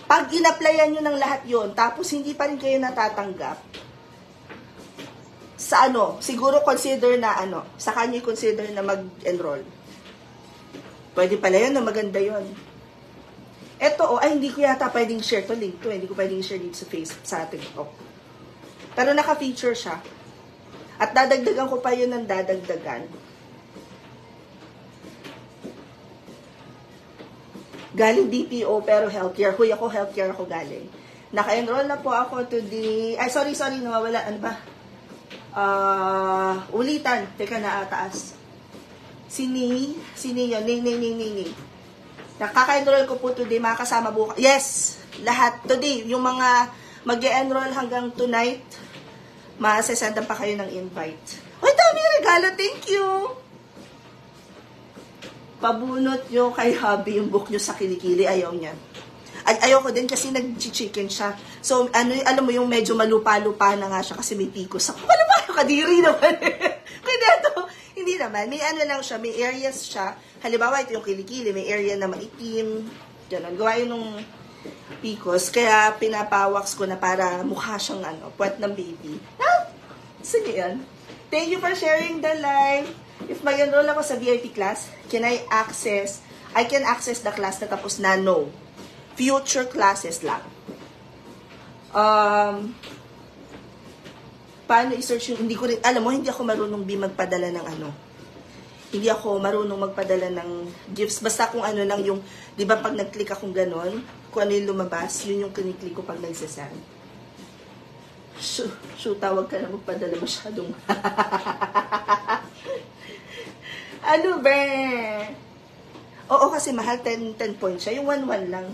Pag in-applyan nyo ng lahat yon, tapos hindi pa rin kayo natatanggap, sa siguro consider na sa kanya consider na mag-enroll. Pwede pala yun, maganda yun. Eto, hindi ko yata pwedeng share to link to, hindi ko pwedeng share dito sa Facebook, sa TikTok. Pero naka-feature siya. At dadagdagan ko pa yun ng dadagdagan. Galing BPO pero healthcare. Huy, ako healthcare ako galing. Naka-enroll na po ako today. Sorry, nawawala. Ano ba? Ulitan. Teka na, taas. Sini yun. Ning. Nakaka-enroll ko po today. Makakasama bukas. Yes! Lahat. Today. Yung mga mag-e-enroll hanggang tonight, masasendan pa kayo ng invite. Ay, dami regalo. Thank you! Pabunot nyo kay hubby yung book nyo sa kilikili. Ayaw niya. Ayaw ko din kasi nag-chicken siya. So, alam mo yung medyo malupa-lupa na nga siya kasi may pikos. Wala ba yung kadiri naman? Kaya hindi naman. May lang siya, may areas siya. Halimbawa, ito yung kilikili, may area na maitim. Ganun. Gawain nung Picos. Kaya pinapawax ko na para mukha siyang puwet ng baby. Ah! Sige yan. Thank you for sharing the live. If mag-enroll ako sa VIP class, I can access the class na tapos na? No. Future classes lang. Paano i-search yung, hindi ko rin, alam mo, hindi ako marunong magpadala ng Hindi ako marunong magpadala ng gifts. Basta kung lang yung, di ba pag nag-click akong ganon, kung ano yung lumabas, yun yung kiniklik ko pag nagsasend. Tawag ka na magpadala masyadong. Ano ba? Oo, kasi mahal, 10 points siya. Yung 1-1 lang.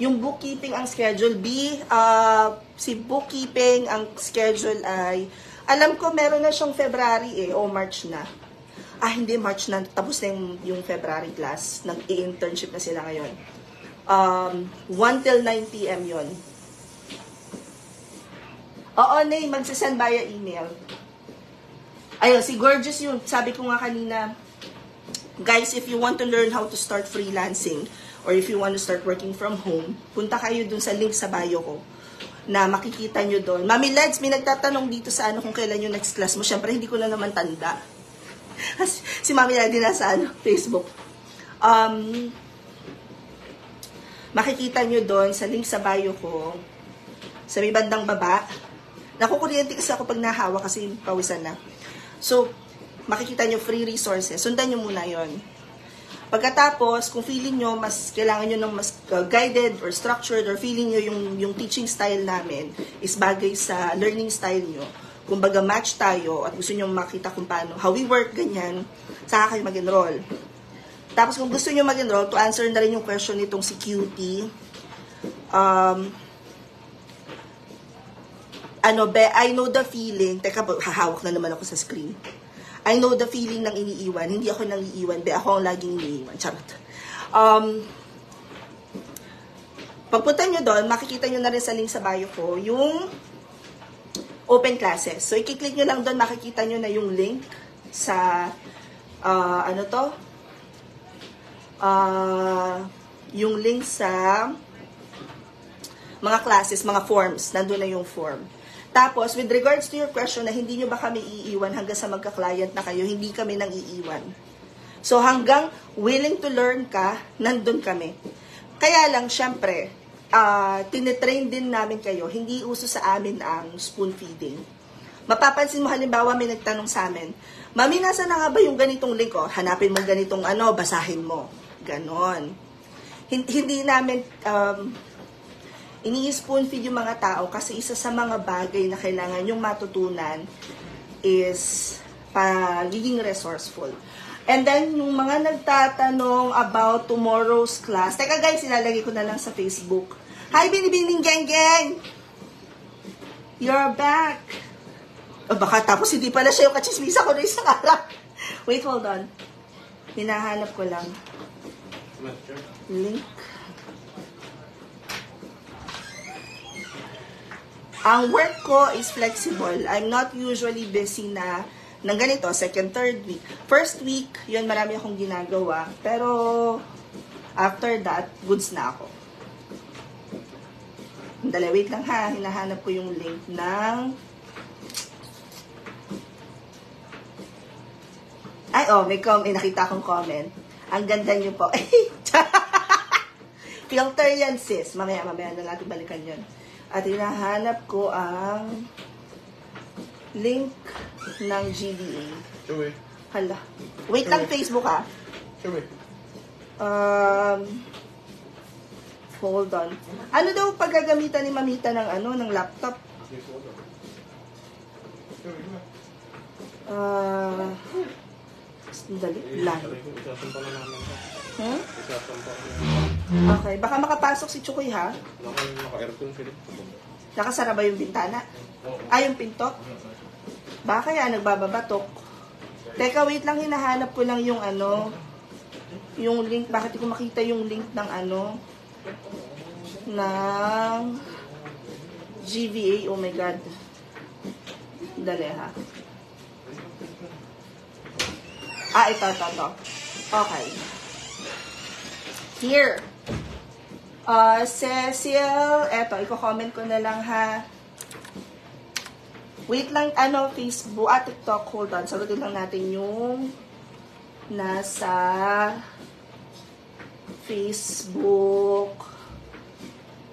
Yung bookkeeping ang schedule, si bookkeeping ang schedule ay, alam ko meron na siyang February o March na. Hindi, March na. Tapos na yung February class. Nag-i-internship na sila ngayon. 1 till 9 p.m. yun. Oo, Nay, magsasend via email. Ayun, si Gorgeous yun. Sabi ko nga kanina, guys, if you want to learn how to start freelancing, or if you want to start working from home, punta kayo dun sa link sa bio ko na makikita nyo doon. Mami Leds, may nagtatanong dito sa kung kailan yung next class mo. Siyempre, hindi ko na naman tanda. Si Mami Leds na sa Facebook. Makikita nyo doon sa link sa bio ko, sa may bandang baba. Nakukuryente kasi ako pag nahawa kasi pawisan na. So, makikita nyo free resources. Sundan nyo muna yon. Pagkatapos, kung feeling nyo mas kailangan nyo ng mas guided or structured or feeling nyo yung teaching style namin is bagay sa learning style nyo, kumbaga match tayo at gusto nyo makita kung paano, how we work, ganyan, saka kayo mag-enroll. Tapos kung gusto nyo mag-enroll, to answer na rin yung question nitong si Cutie, I know the feeling, teka, hahawak na naman ako sa screen. I know the feeling ng iniiwan. Hindi ako nang iiwan, ako ang laging iniiwan. Charot. Pagpunta nyo doon, makikita nyo na rin sa link sa bio ko, yung open classes. So, i-click nyo lang doon, makikita nyo na yung link sa, yung link sa mga classes, mga forms. Nandun na yung form. Tapos, with regards to your question na hindi nyo ba kami iiwan hanggang sa magka-client na kayo, hindi kami nang iiwan. So, hanggang willing to learn ka, nandun kami. Kaya lang, syempre, tinitrain din namin kayo, hindi uso sa amin ang spoon feeding. Mapapansin mo, halimbawa, may nagtanong sa amin, Mami, nasa na nga ba yung ganitong link? Hanapin mo ganitong basahin mo. Ganon. Hindi namin... ini-spoon feed yung mga tao kasi isa sa mga bagay na kailangan yung matutunan is pagiging resourceful. And then, yung mga nagtatanong about tomorrow's class, teka guys, ilalagay ko na lang sa Facebook. Hi, Binibining Gang Gang! You're back! Baka tapos hindi pala siya yung kachismisa ko na isang araw. Wait, hold on. Hinahanap ko lang. Link. Ang work ko is flexible. I'm not usually busy na ng ganito, second, third week. First week, yun marami akong ginagawa. Pero, after that, goods na ako. Wait lang ha. Hinahanap ko yung link ng... may nakita akong comment. Ang ganda nyo po. Filter yan, sis. Mamaya na natin balikan yun. At hinahanap ko ang link ng GBA. Sure. Hala. Wait lang, Facebook ha. Sure. Hold on. Ano daw paggagamitan ni Mamita ng laptop? Dali. Live. Okay. Baka makapasok si Chukoy ha? Naka-aircon sila. Nakasara ba yung bintana? Yung pinto? Baka kaya nagbababatok. Teka, wait lang. Hinahanap ko lang yung yung link. Bakit ko makita yung link ng ng GVA. Oh my God. Dali ha. Ito. Okay. Here. Cecil, eto, i-comment ko na lang ha. Wait lang, Facebook, TikTok, hold on. Sagutin lang natin yung nasa Facebook.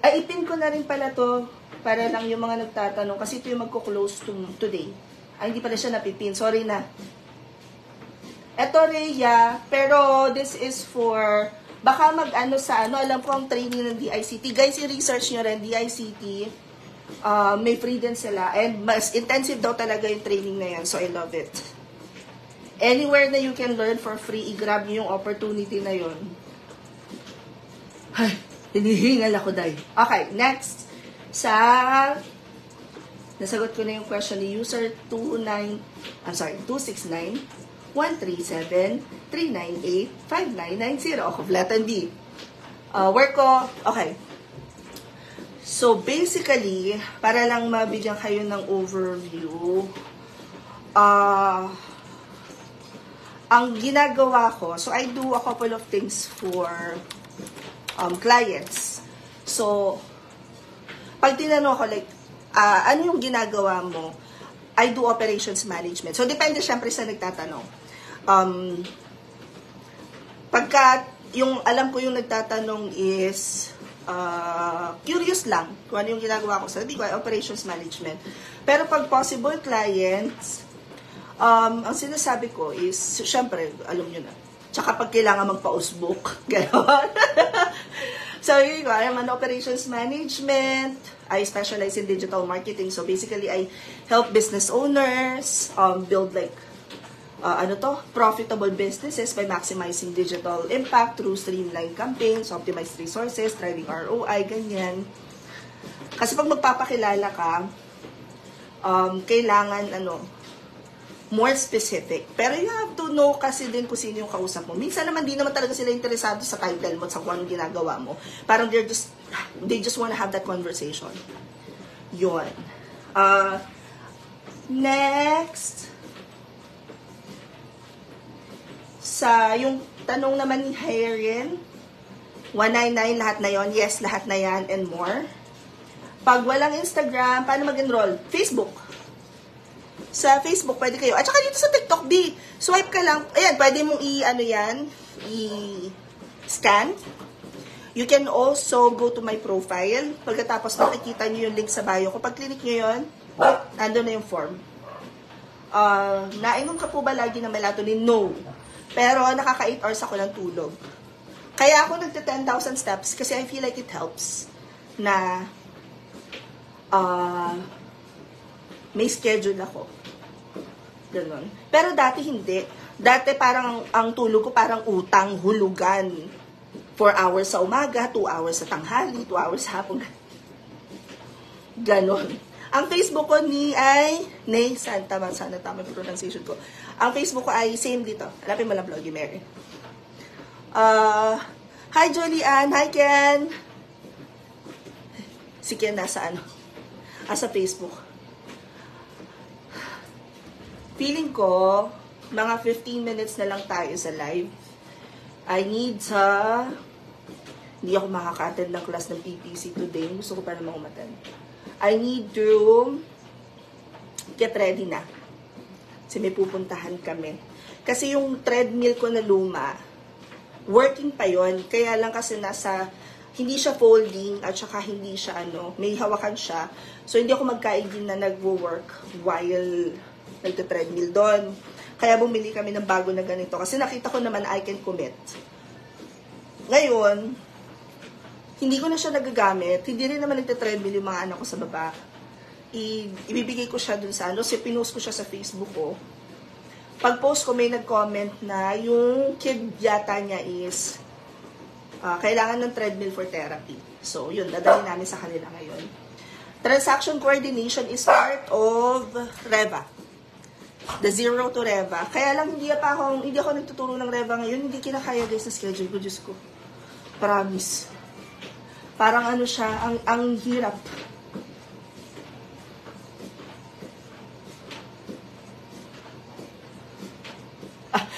Ay, ipin ko na rin pala to para lang yung mga nagtatanong kasi ito yung magko-close today. Ay, hindi pala siya napipin. Sorry na. Eto, Rhea, pero this is for, baka alam ko ang training ng DICT. Guys, i-research nyo rin, DICT. May free din sila. And mas intensive daw talaga yung training na yan. So, I love it. Anywhere na you can learn for free, i-grab nyo yung opportunity na yun. Ay, hinihingal ako, Day. Okay, next. Nasagot ko na yung question ni user 267-398-59990. Kompletan B. Work ko, okay. So, basically, para lang mabigyan kayo ng overview, ang ginagawa ko, so I do a couple of things for clients. So, pag tinanong ko, like, ano yung ginagawa mo? I do operations management. So, depende syempre sa nagtatanong. Pagka, alam ko yung nagtatanong is, curious lang kung ano yung ginagawa ko sa operations management. Pero pag possible clients, ang sinasabi ko is, syempre, alam nyo na, tsaka pag kailangan magpa-usbook, gano'n. So, yun ko, I'm an operations management, I specialize in digital marketing, so basically, I help business owners build like, profitable businesses by maximizing digital impact through streamlined campaigns, optimized resources, driving ROI, ganyan. Kasi pag magpapakilala ka, kailangan, more specific. Pero you have to know kasi din kung sino yung kausap mo. Minsan naman, di naman talaga sila interesado sa title mo, sa kung anong ginagawa mo. Parang they just wanna have that conversation. Yun. Next, yung tanong naman ni Herin, 199, lahat na yon. Yes, lahat na yan and more. Pag walang Instagram, paano mag-enroll? Facebook. Sa Facebook, pwede kayo. At saka dito sa TikTok, swipe ka lang. Ayan, pwede mong i-scan. You can also go to my profile. Pagkatapos nakikita nyo yung link sa bio ko. Pag click nyo yun, nandun na yung form. Nainom ka po ba lagi ng melatonin? No. Pero nakaka 8 hours ako ng tulog. Kaya ako nagta 10,000 steps kasi I feel like it helps na may schedule ako. Ganun. Pero dati hindi. Dati parang ang tulog ko parang utang, hulugan. 4 hours sa umaga, 2 hours sa tanghali, 2 hours sa hapon. Ganon. Ang Facebook ko sana tama yung pronunciation ko. Ang Facebook ko ay same dito. Hanapin mo lang Vloggy Mary. Hi Julian, hi Ken. Si Ken nasa sa Facebook. Feeling ko, mga 15 minutes na lang tayo sa live. Hindi ako makaka-attend ng class ng PPC today. Gusto ko pa namang umattend. I need to get ready na. Kasi may pupuntahan kami. Kasi yung treadmill ko na luma, working pa yon. Kaya lang kasi hindi siya folding at saka hindi siya may hawakan siya. So hindi ako magkaigin na nagwo-work while nagte-treadmill doon. Kaya bumili kami ng bago na ganito. Kasi nakita ko naman I can commit. Ngayon, hindi ko na siya nagagamit. Hindi rin naman nagte-treadmill yung mga anak ko sa baba. Ibibigay ko siya dun sa pinost ko siya sa Facebook ko. Pag-post ko, may nag-comment na yung kid yata niya is kailangan ng treadmill for therapy. So, yun, dadali namin sa kanila ngayon. Transaction coordination is part of Reva. The zero to Reva. Kaya lang, hindi ako nagtuturo ng Reva ngayon. Hindi kinakaya guys sa schedule ko. Diyos ko. Promise. Parang siya, ang hirap.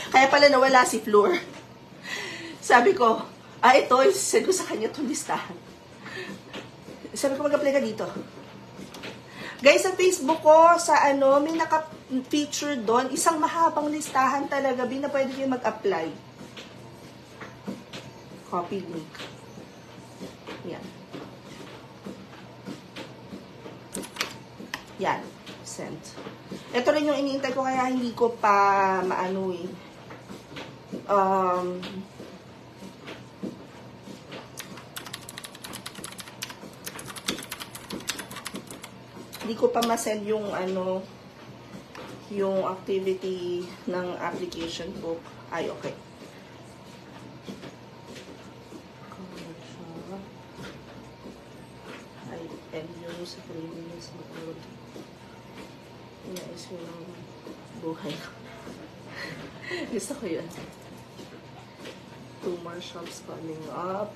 Kaya pala nawala si Flor. Sabi ko, Ito, send ko sa kanya itong listahan. Sabi ko, mag-apply ka dito. Guys, sa Facebook ko, sa may naka-feature doon, isang mahabang listahan talaga, na pwede kayo mag-apply. Copy link. Yan. Yan. Send. Ito rin yung iniintay ko, kaya hindi ko pa maano eh. Hindi ko pa ma-send yung yung activity ng application book. Ay, okay. Ay, end yun sa 3 minutes mag-load. Inais ko ng buhay ko. Gusto ko yun. 2 more shops coming up.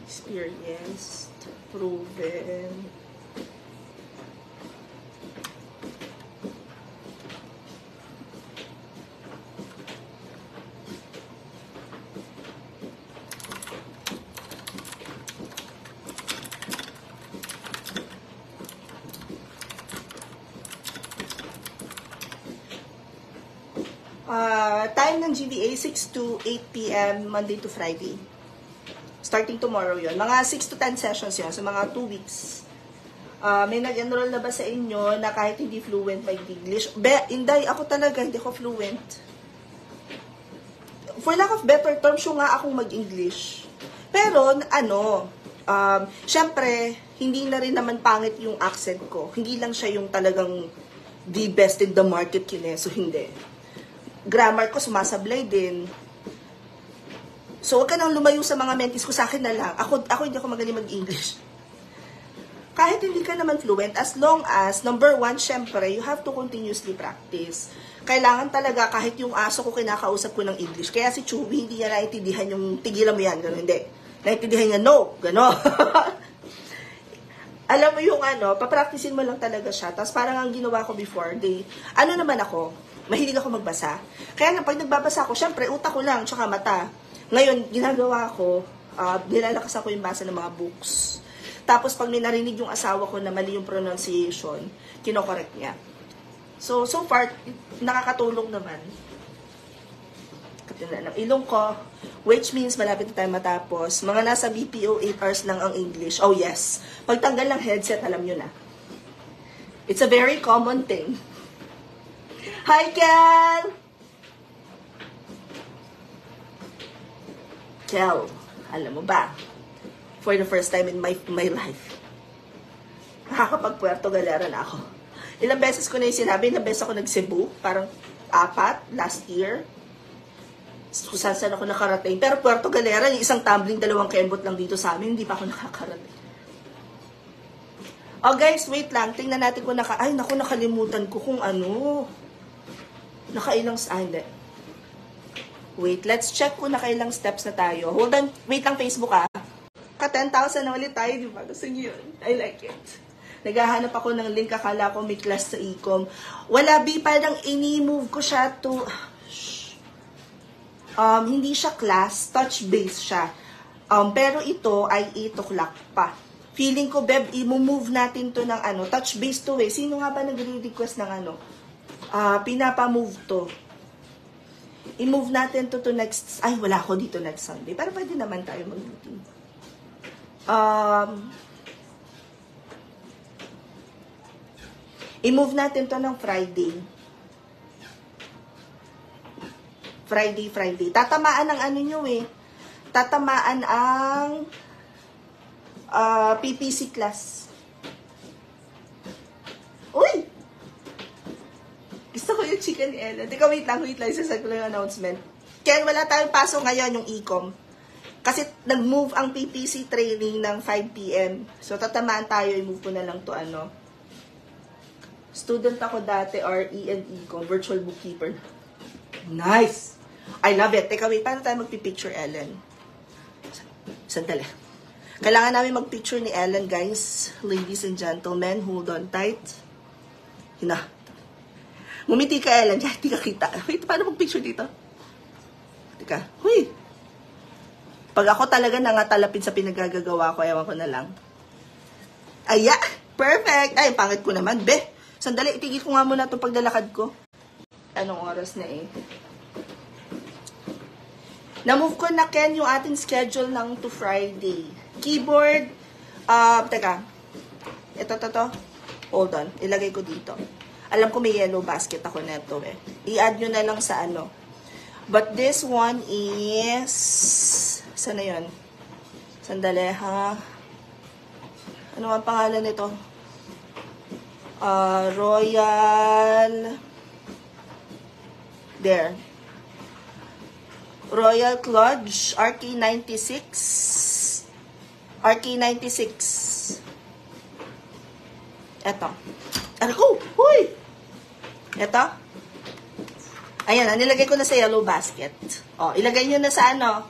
Experienced, proven. Time ng GBA, 6 to 8 p.m. Monday to Friday. Starting tomorrow yon. Mga 6 to 10 sessions yun. So, mga 2 weeks. May nag-enroll na ba sa inyo na kahit hindi fluent mag-English? Inday, ako talaga, hindi ko fluent. For lack of better terms, yung nga akong mag-English. Pero, syempre, hindi na rin naman pangit yung accent ko. Hindi lang siya yung talagang the best in the market kineso, hindi. Grammar ko, sumasablay din. So, huwag ka nang lumayo sa mga mentees ko, sa akin na lang. Ako hindi ako magaling mag-English. Kahit hindi ka naman fluent, as long as, number 1, syempre, you have to continuously practice. Kailangan talaga, kahit yung aso ko kinakausap ko ng English. Kaya si Chewy, hindi niya naintindihan yung tigilan mo yan, gano'n, hindi. Naintindihan niya, no, gano'n. Alam mo yung papracticein mo lang talaga siya. Tapos parang ang ginawa ko before, naman ako, mahilig ako magbasa. Kaya pag nagbabasa ako, syempre, utak ko lang, tsaka mata. Ngayon, ginagawa ko, nilalakas ako yung basa ng mga books. Tapos, pag may narinig yung asawa ko na mali yung pronunciation, kinokorek niya. So far, nakakatulong naman. Katinan ng ilong ko, which means malapit na tayo matapos. Mga nasa BPO, 8 hours lang ang English. Oh yes, pagtanggal ng headset, alam nyo na. It's a very common thing. Hi, Kel! Kel, alam mo ba, for the first time in my life, nakakapag-Puerto Galera na ako. Ilang beses ko na yung sinabi, ilang beses ako nag-Cebu, parang 4 last year. Kung saan ako nakarating. Pero Puerto Galera, yung isang tumbling, 2 kembot lang dito sa amin, hindi pa ako nakakarating. Oh guys, wait lang. Tingnan natin kung nakalimutan ko kung nakailang, hindi. Wait, let's check kung nakailang steps na tayo. Hold on, wait lang Facebook Ka 10,000 na ulit tayo, di ba? Gusto niyo yun? I like it. Naghahanap ako ng link, akala ko may class sa Ecom. Wala, parang ini-move ko siya to, hindi siya class, touch-based siya. Pero ito ay 8 o'clock pa. Feeling ko, Beb, i-move natin to ng touch-based to eh. Sino nga ba nagre-request ng pinapa-move to? I-move natin to next, wala ako dito next Sunday. Pero pwede naman tayo mag-meeting. I-move natin to ng Friday. Friday. Tatamaan ang nyo eh. Tatamaan ang PPC class. Uy! Gusto ko yung chicken ni Ellen. Teka, wait lang. Isasag ko lang yung announcement. Kaya wala tayong paso ngayon yung Ecom. Kasi nag-move ang PPC training ng 5 p.m. So, tatamaan tayo. I-move ko na lang to Student ako dati, RE and Ecom. Virtual bookkeeper. Nice! I love it. Teka, wait. Paano tayo magpipicture, Ellen? Sandali. Kailangan namin magpicture ni Ellen, guys. Ladies and gentlemen, hold on tight. Ngumiti ka, Ellen. Diyan, hindi ka kita. Wait, paano mag-picture dito? Teka. Huy. Pag ako talaga nangatalapin sa pinagagagawa ko, ewan ko na lang. Aya! Perfect! Ay, pangit ko naman. Be! Sandali, itigil ko nga muna itong paglalakad ko. Anong oras na eh? Na-move ko na, Ken, yung ating schedule ng to Friday. Keyboard, teka. Ito. Hold on. Ilagay ko dito. Alam ko may yellow basket ako neto eh. I-add nyo na lang sa ano. But this one is... Saan na yun? Sandali, ha? Ano ang pangalan nito? Royal... There. Royal Clutch, RK96. RK96. Eto. Ano ko? Huy! Eto. Ayan, nilagay ko na sa yellow basket. O, ilagay nyo na sa ano?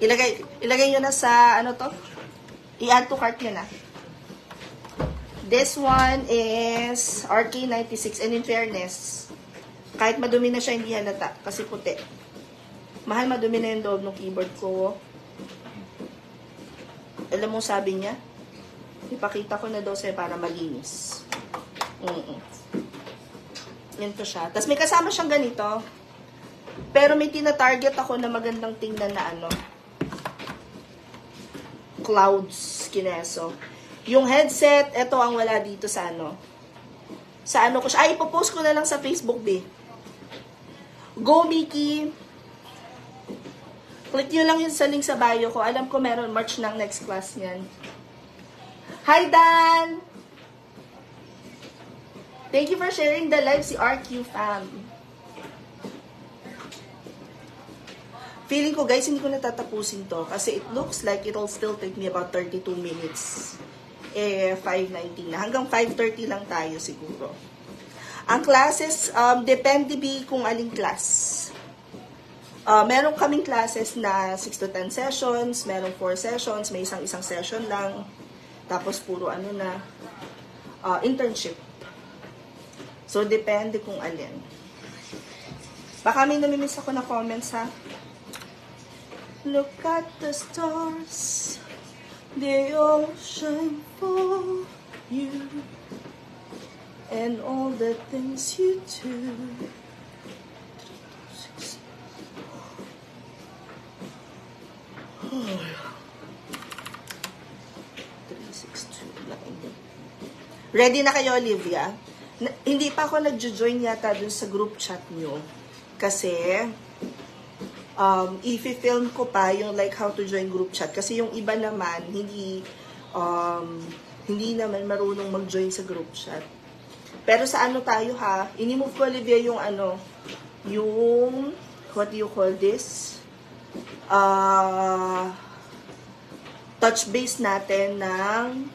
Ilagay nyo na sa, ano to? I-add to cart nyo na. This one is RK96. And in fairness, kahit madumi na siya, hindi halata. Kasi puti. Mahal, madumi na yung loob ng keyboard ko. Alam mo sabi niya? Ipakita ko na daw sa'yo para malinis. Yan to siya. Tapos may kasama siyang ganito. Pero may tina-target ako na magandang tingnan na ano. Clouds kineso. Yung headset, ito ang wala dito sa ano. Sa ano ko siya. Ay, ipopost ko na lang sa Facebook, be. Go, Mickey! Click nyo lang yung sa link sa bio ko. Alam ko meron March ng next class niyan. Hi, Dan! Thank you for sharing the live, si RQ fam. Feeling ko, guys, hindi ko natatapusin to. Kasi it looks like it'll still take me about 32 minutes. 5:19 na. Hanggang 5:30 lang tayo siguro. Ang classes, depende kung aling class. Meron kaming classes na 6 to 10 sessions, merong 4 sessions, may isang session lang. Tapos puro ano na, internship. So, depende kung alin. Baka may namimiss ako na comments, ha? Look at the stars, the ocean for you, and all the things you do. Oh. 3, 6, 2, 9. Ready na kayo, Olivia? Hindi pa ako nag-join yata dun sa group chat nyo. Kasi, i-film ko pa yung like how to join group chat. Kasi yung iba naman, hindi naman marunong mag-join sa group chat. Pero sa ano tayo ha, inimove ko, Olivia, yung ano, yung, what do you call this? Touch base natin ng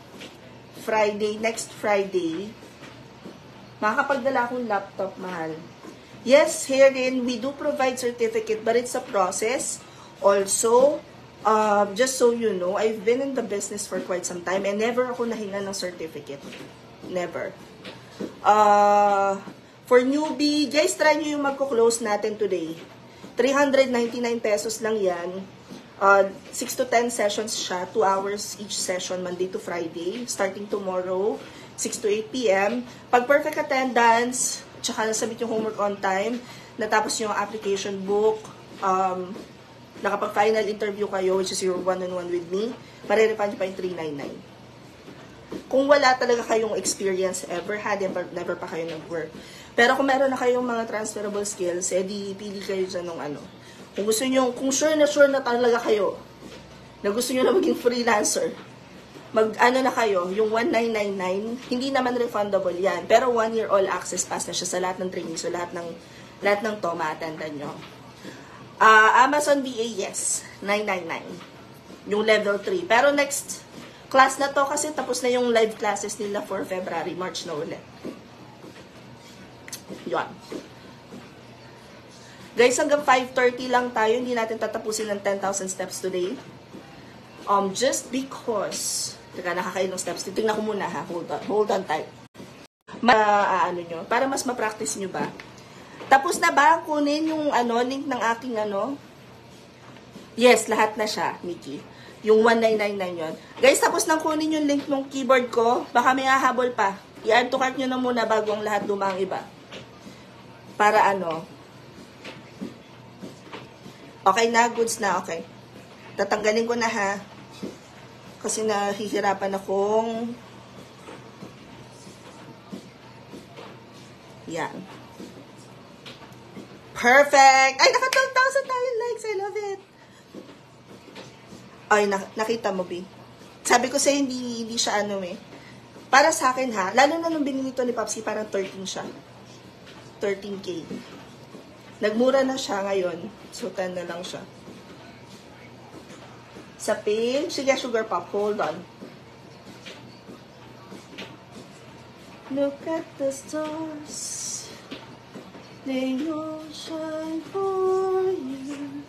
Friday, next Friday. Makakapagdala akong laptop, mahal. Yes, herein, we do provide certificate, but it's a process. Also, just so you know, I've been in the business for quite some time and never ako nahinga ng certificate. Never. For newbie, guys, try nyo yung magko-close natin today. 399 pesos lang yan. 6 to 10 sessions siya. 2 hours each session, Monday to Friday. Starting tomorrow, 6 to 8 p.m. Pag perfect attendance, tsaka nasabit yung homework on time, natapos yung application book, nakapag-final interview kayo, which is your one-on-one with me, marirefund nyo pa yung 399. Kung wala talaga kayong experience ever had, never pa kayo nag-work. Pero kung meron na kayong mga transferable skills, di pili kayo dyan ng ano. Kung gusto nyo, kung sure na talaga kayo, na gusto nyo na maging freelancer, mag-ano na kayo, yung 1999, hindi naman refundable yan. Pero 1 year all access pass na siya sa lahat ng training. So, lahat ng to, ma-attendan nyo. Amazon VA, yes. 999. Yung level 3. Pero next class na to kasi tapos na yung live classes nila for February, March na ulit. Yun. Guys, hanggang 5:30 lang tayo. Hindi natin tatapusin ng 10,000 steps today. Just because... Teka, nakakailong steps. Titingnan ko muna ha. Hold on tight. ano nyo, para mas ma-practice nyo ba. Tapos na ba kunin yung link ng aking Yes, lahat na siya, Mickey. Yung 1999 yon. Guys, tapos nang kunin yung link ng keyboard ko, baka may hahabol pa. I-add to cart nyo na muna bago ang lahat dumang iba. Para Okay na, goods na, okay. Tatanggalin ko na ha. Kasi nahihirapan akong yan. Perfect! Ay, naka 12,000 tayo likes. I love it. Ay, nakita mo, B. Sabi ko sa'yo, hindi siya Para sa akin, ha, lalo na nung binili to ni Popsi, parang 13 siya. 13K. Nagmura na siya ngayon. So, 10 na lang siya. Sa page, sige, Sugar Pop, hold on. Look at the stars. They all shine for you.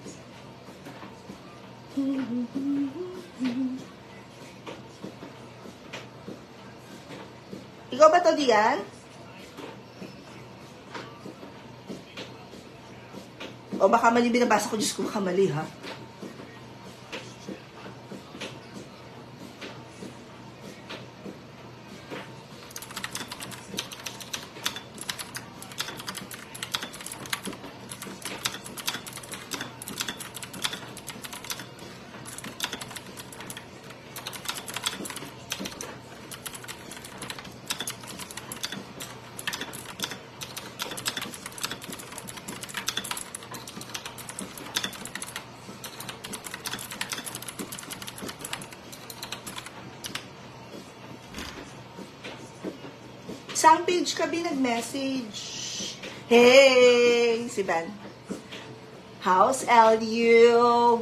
Ikaw ba to, Dian? O baka mali binabasa ko, Diyos ko, baka mali, ha? Sang page ka nag-message. Hey! Si Ben. How's LU?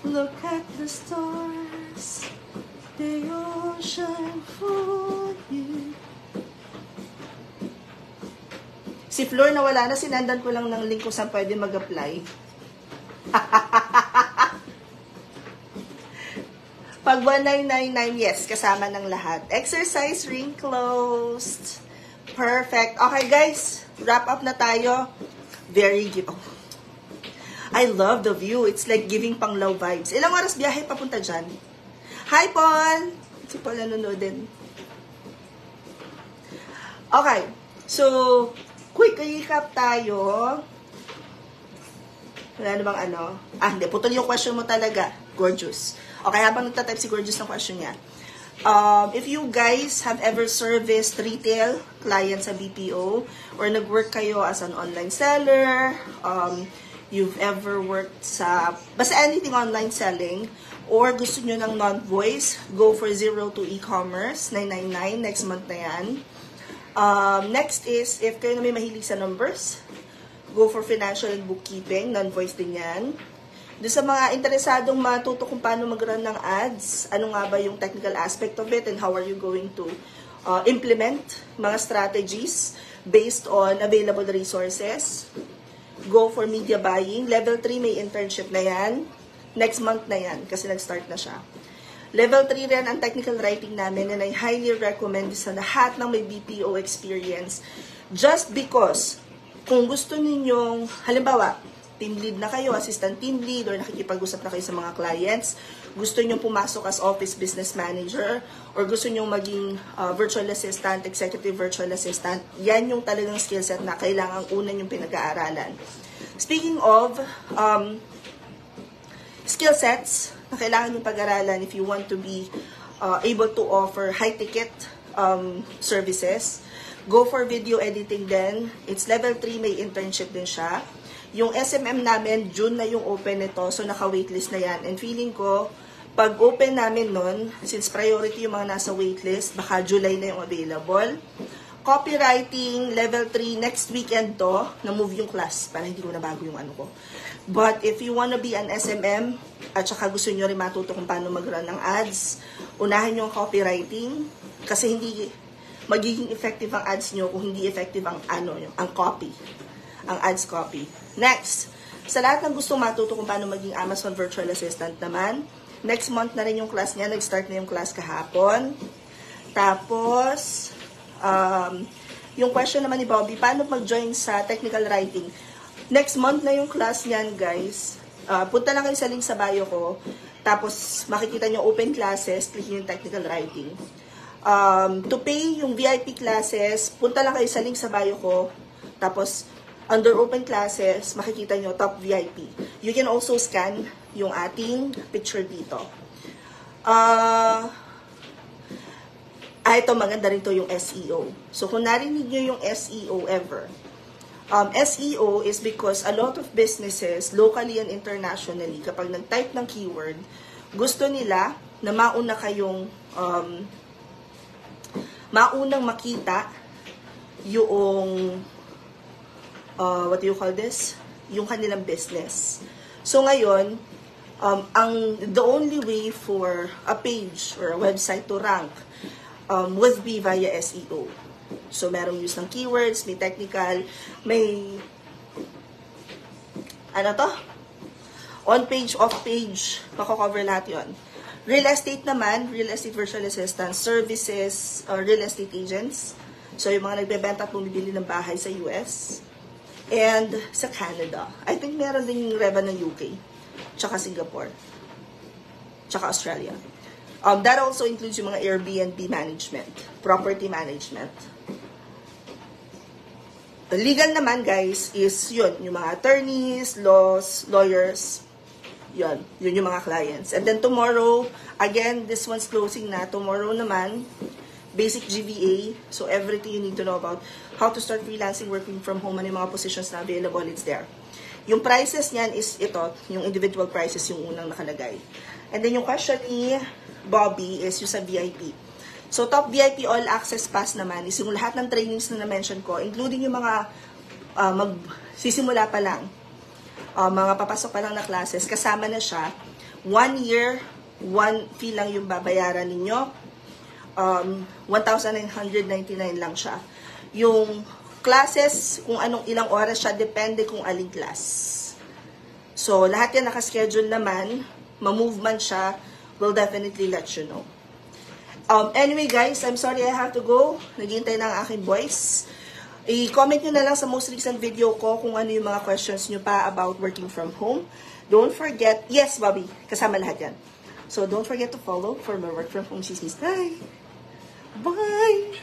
Look at the stars. They all shine for you. Si Flor na wala na, sinandan ko lang ng link kung saan pwede mag-apply. Pag 1999, yes, kasama ng lahat. Exercise ring closed. Perfect. Okay, guys. Wrap up na tayo. Very good. Oh. I love the view. It's like giving pang love vibes. Ilang oras biyahe papunta dyan? Hi, Paul! Si Paul nanonood din. Okay. So, quick recap tayo. Wala na bang hindi, putol yung question mo talaga. Gorgeous. Okay, habang nagtatype si Gorgeous ng question niya. If you guys have ever serviced retail clients sa BPO, or nag-work kayo as an online seller, you've ever worked sa, basta anything online selling, or gusto nyo ng non-voice, go for 02 e-commerce, 999, next month na yan. Next is, if kayo na may mahilig sa numbers, go for financial and bookkeeping, non-voice din yan. Doon sa mga interesadong matuto kung paano mag-run ng ads, ano nga ba yung technical aspect of it and how are you going to implement mga strategies based on available resources. Go for media buying. Level 3 may internship na yan. Next month na yan kasi nag-start na siya. Level 3 rin ang technical writing namin and I highly recommend sa lahat ng may BPO experience just because kung gusto ninyong, halimbawa, team lead na kayo, assistant team lead, or nakikipag-usap na kayo sa mga clients, gusto nyo pumasok as office business manager, or gusto nyo maging virtual assistant, executive virtual assistant, yan yung talagang skill set na kailangan unan yung pinag-aaralan. Speaking of skill sets na kailangan yung pag-aralan if you want to be able to offer high-ticket services, go for video editing din. It's level 3, may internship din siya. Yung SMM namin, June na yung open nito, so naka-waitlist na yan. And feeling ko, pag open namin nun, since priority yung mga nasa waitlist, baka July na yung available. Copywriting, level 3, next weekend to, na-move yung class, para hindi ko nabago yung ko. But if you wanna be an SMM, at saka gusto nyo rin matuto kung paano mag-run ng ads, unahin nyo ang copywriting, kasi hindi magiging effective ang ads nyo kung hindi effective ang ang copy, ang ads copy. Next, sa lahat ng gusto matuto kung paano maging Amazon Virtual Assistant naman, Next month na rin yung class niya. Nag-start na yung class kahapon. Tapos, yung question naman ni Bobby, paano mag-join sa technical writing? Next month na yung class niyan, guys. Punta lang kayo sa link sa bio ko. Tapos, makikita nyo open classes, click yung technical writing. To pay yung VIP classes, punta lang kayo sa link sa bio ko. Tapos, under open classes, makikita nyo top VIP. You can also scan yung ating picture dito. Ito maganda rin to yung SEO. So, kung narinig nyo yung SEO ever, SEO is because a lot of businesses, locally and internationally, kapag nag-type ng keyword, gusto nila na mauna kayong, maunang makita yung, what do you call this? Yung kanilang business. So, ngayon, the only way for a page or a website to rank would be via SEO. So, merong use ng keywords, may technical, may, ano to? On-page, off-page, mako-cover lahat yun. Real estate naman, real estate virtual assistant, services, real estate agents. So, yung mga nagbebenta at bumibili ng bahay sa US. And sa Canada. I think meron din yung Reva ng UK. Tsaka Singapore. Tsaka Australia. That also includes yung mga Airbnb management, property management. The legal naman, guys, is yun, yung mga attorneys, lawyers, yun yung mga clients. And then tomorrow, again, this one's closing na. Tomorrow naman, basic GVA, so everything you need to know about how to start freelancing, working from home, ano yung mga positions na available, it's there. Yung prices niyan is ito, yung individual prices yung unang nakalagay. And then yung question ni Bobby is yung sa VIP. So, top VIP all access pass naman is yung lahat ng trainings na na-mention ko, including yung mga magsisimula pa lang, mga papasok pa lang na classes, kasama na siya. 1 year, 1 fee lang yung babayaran ninyo. 1,999 lang siya. Yung classes, kung anong ilang oras siya, depende kung aling class. So, lahat yan nakaschedule naman, ma-move man siya, we'll definitely let you know. Anyway guys, I'm sorry I have to go. Naghihintay na ang aking voice. I-comment nyo na lang sa most recent video ko kung ano yung mga questions nyo pa about working from home. Don't forget, yes Bobby, kasama lahat yan. So don't forget to follow for more work from home chismis. Bye! Bye!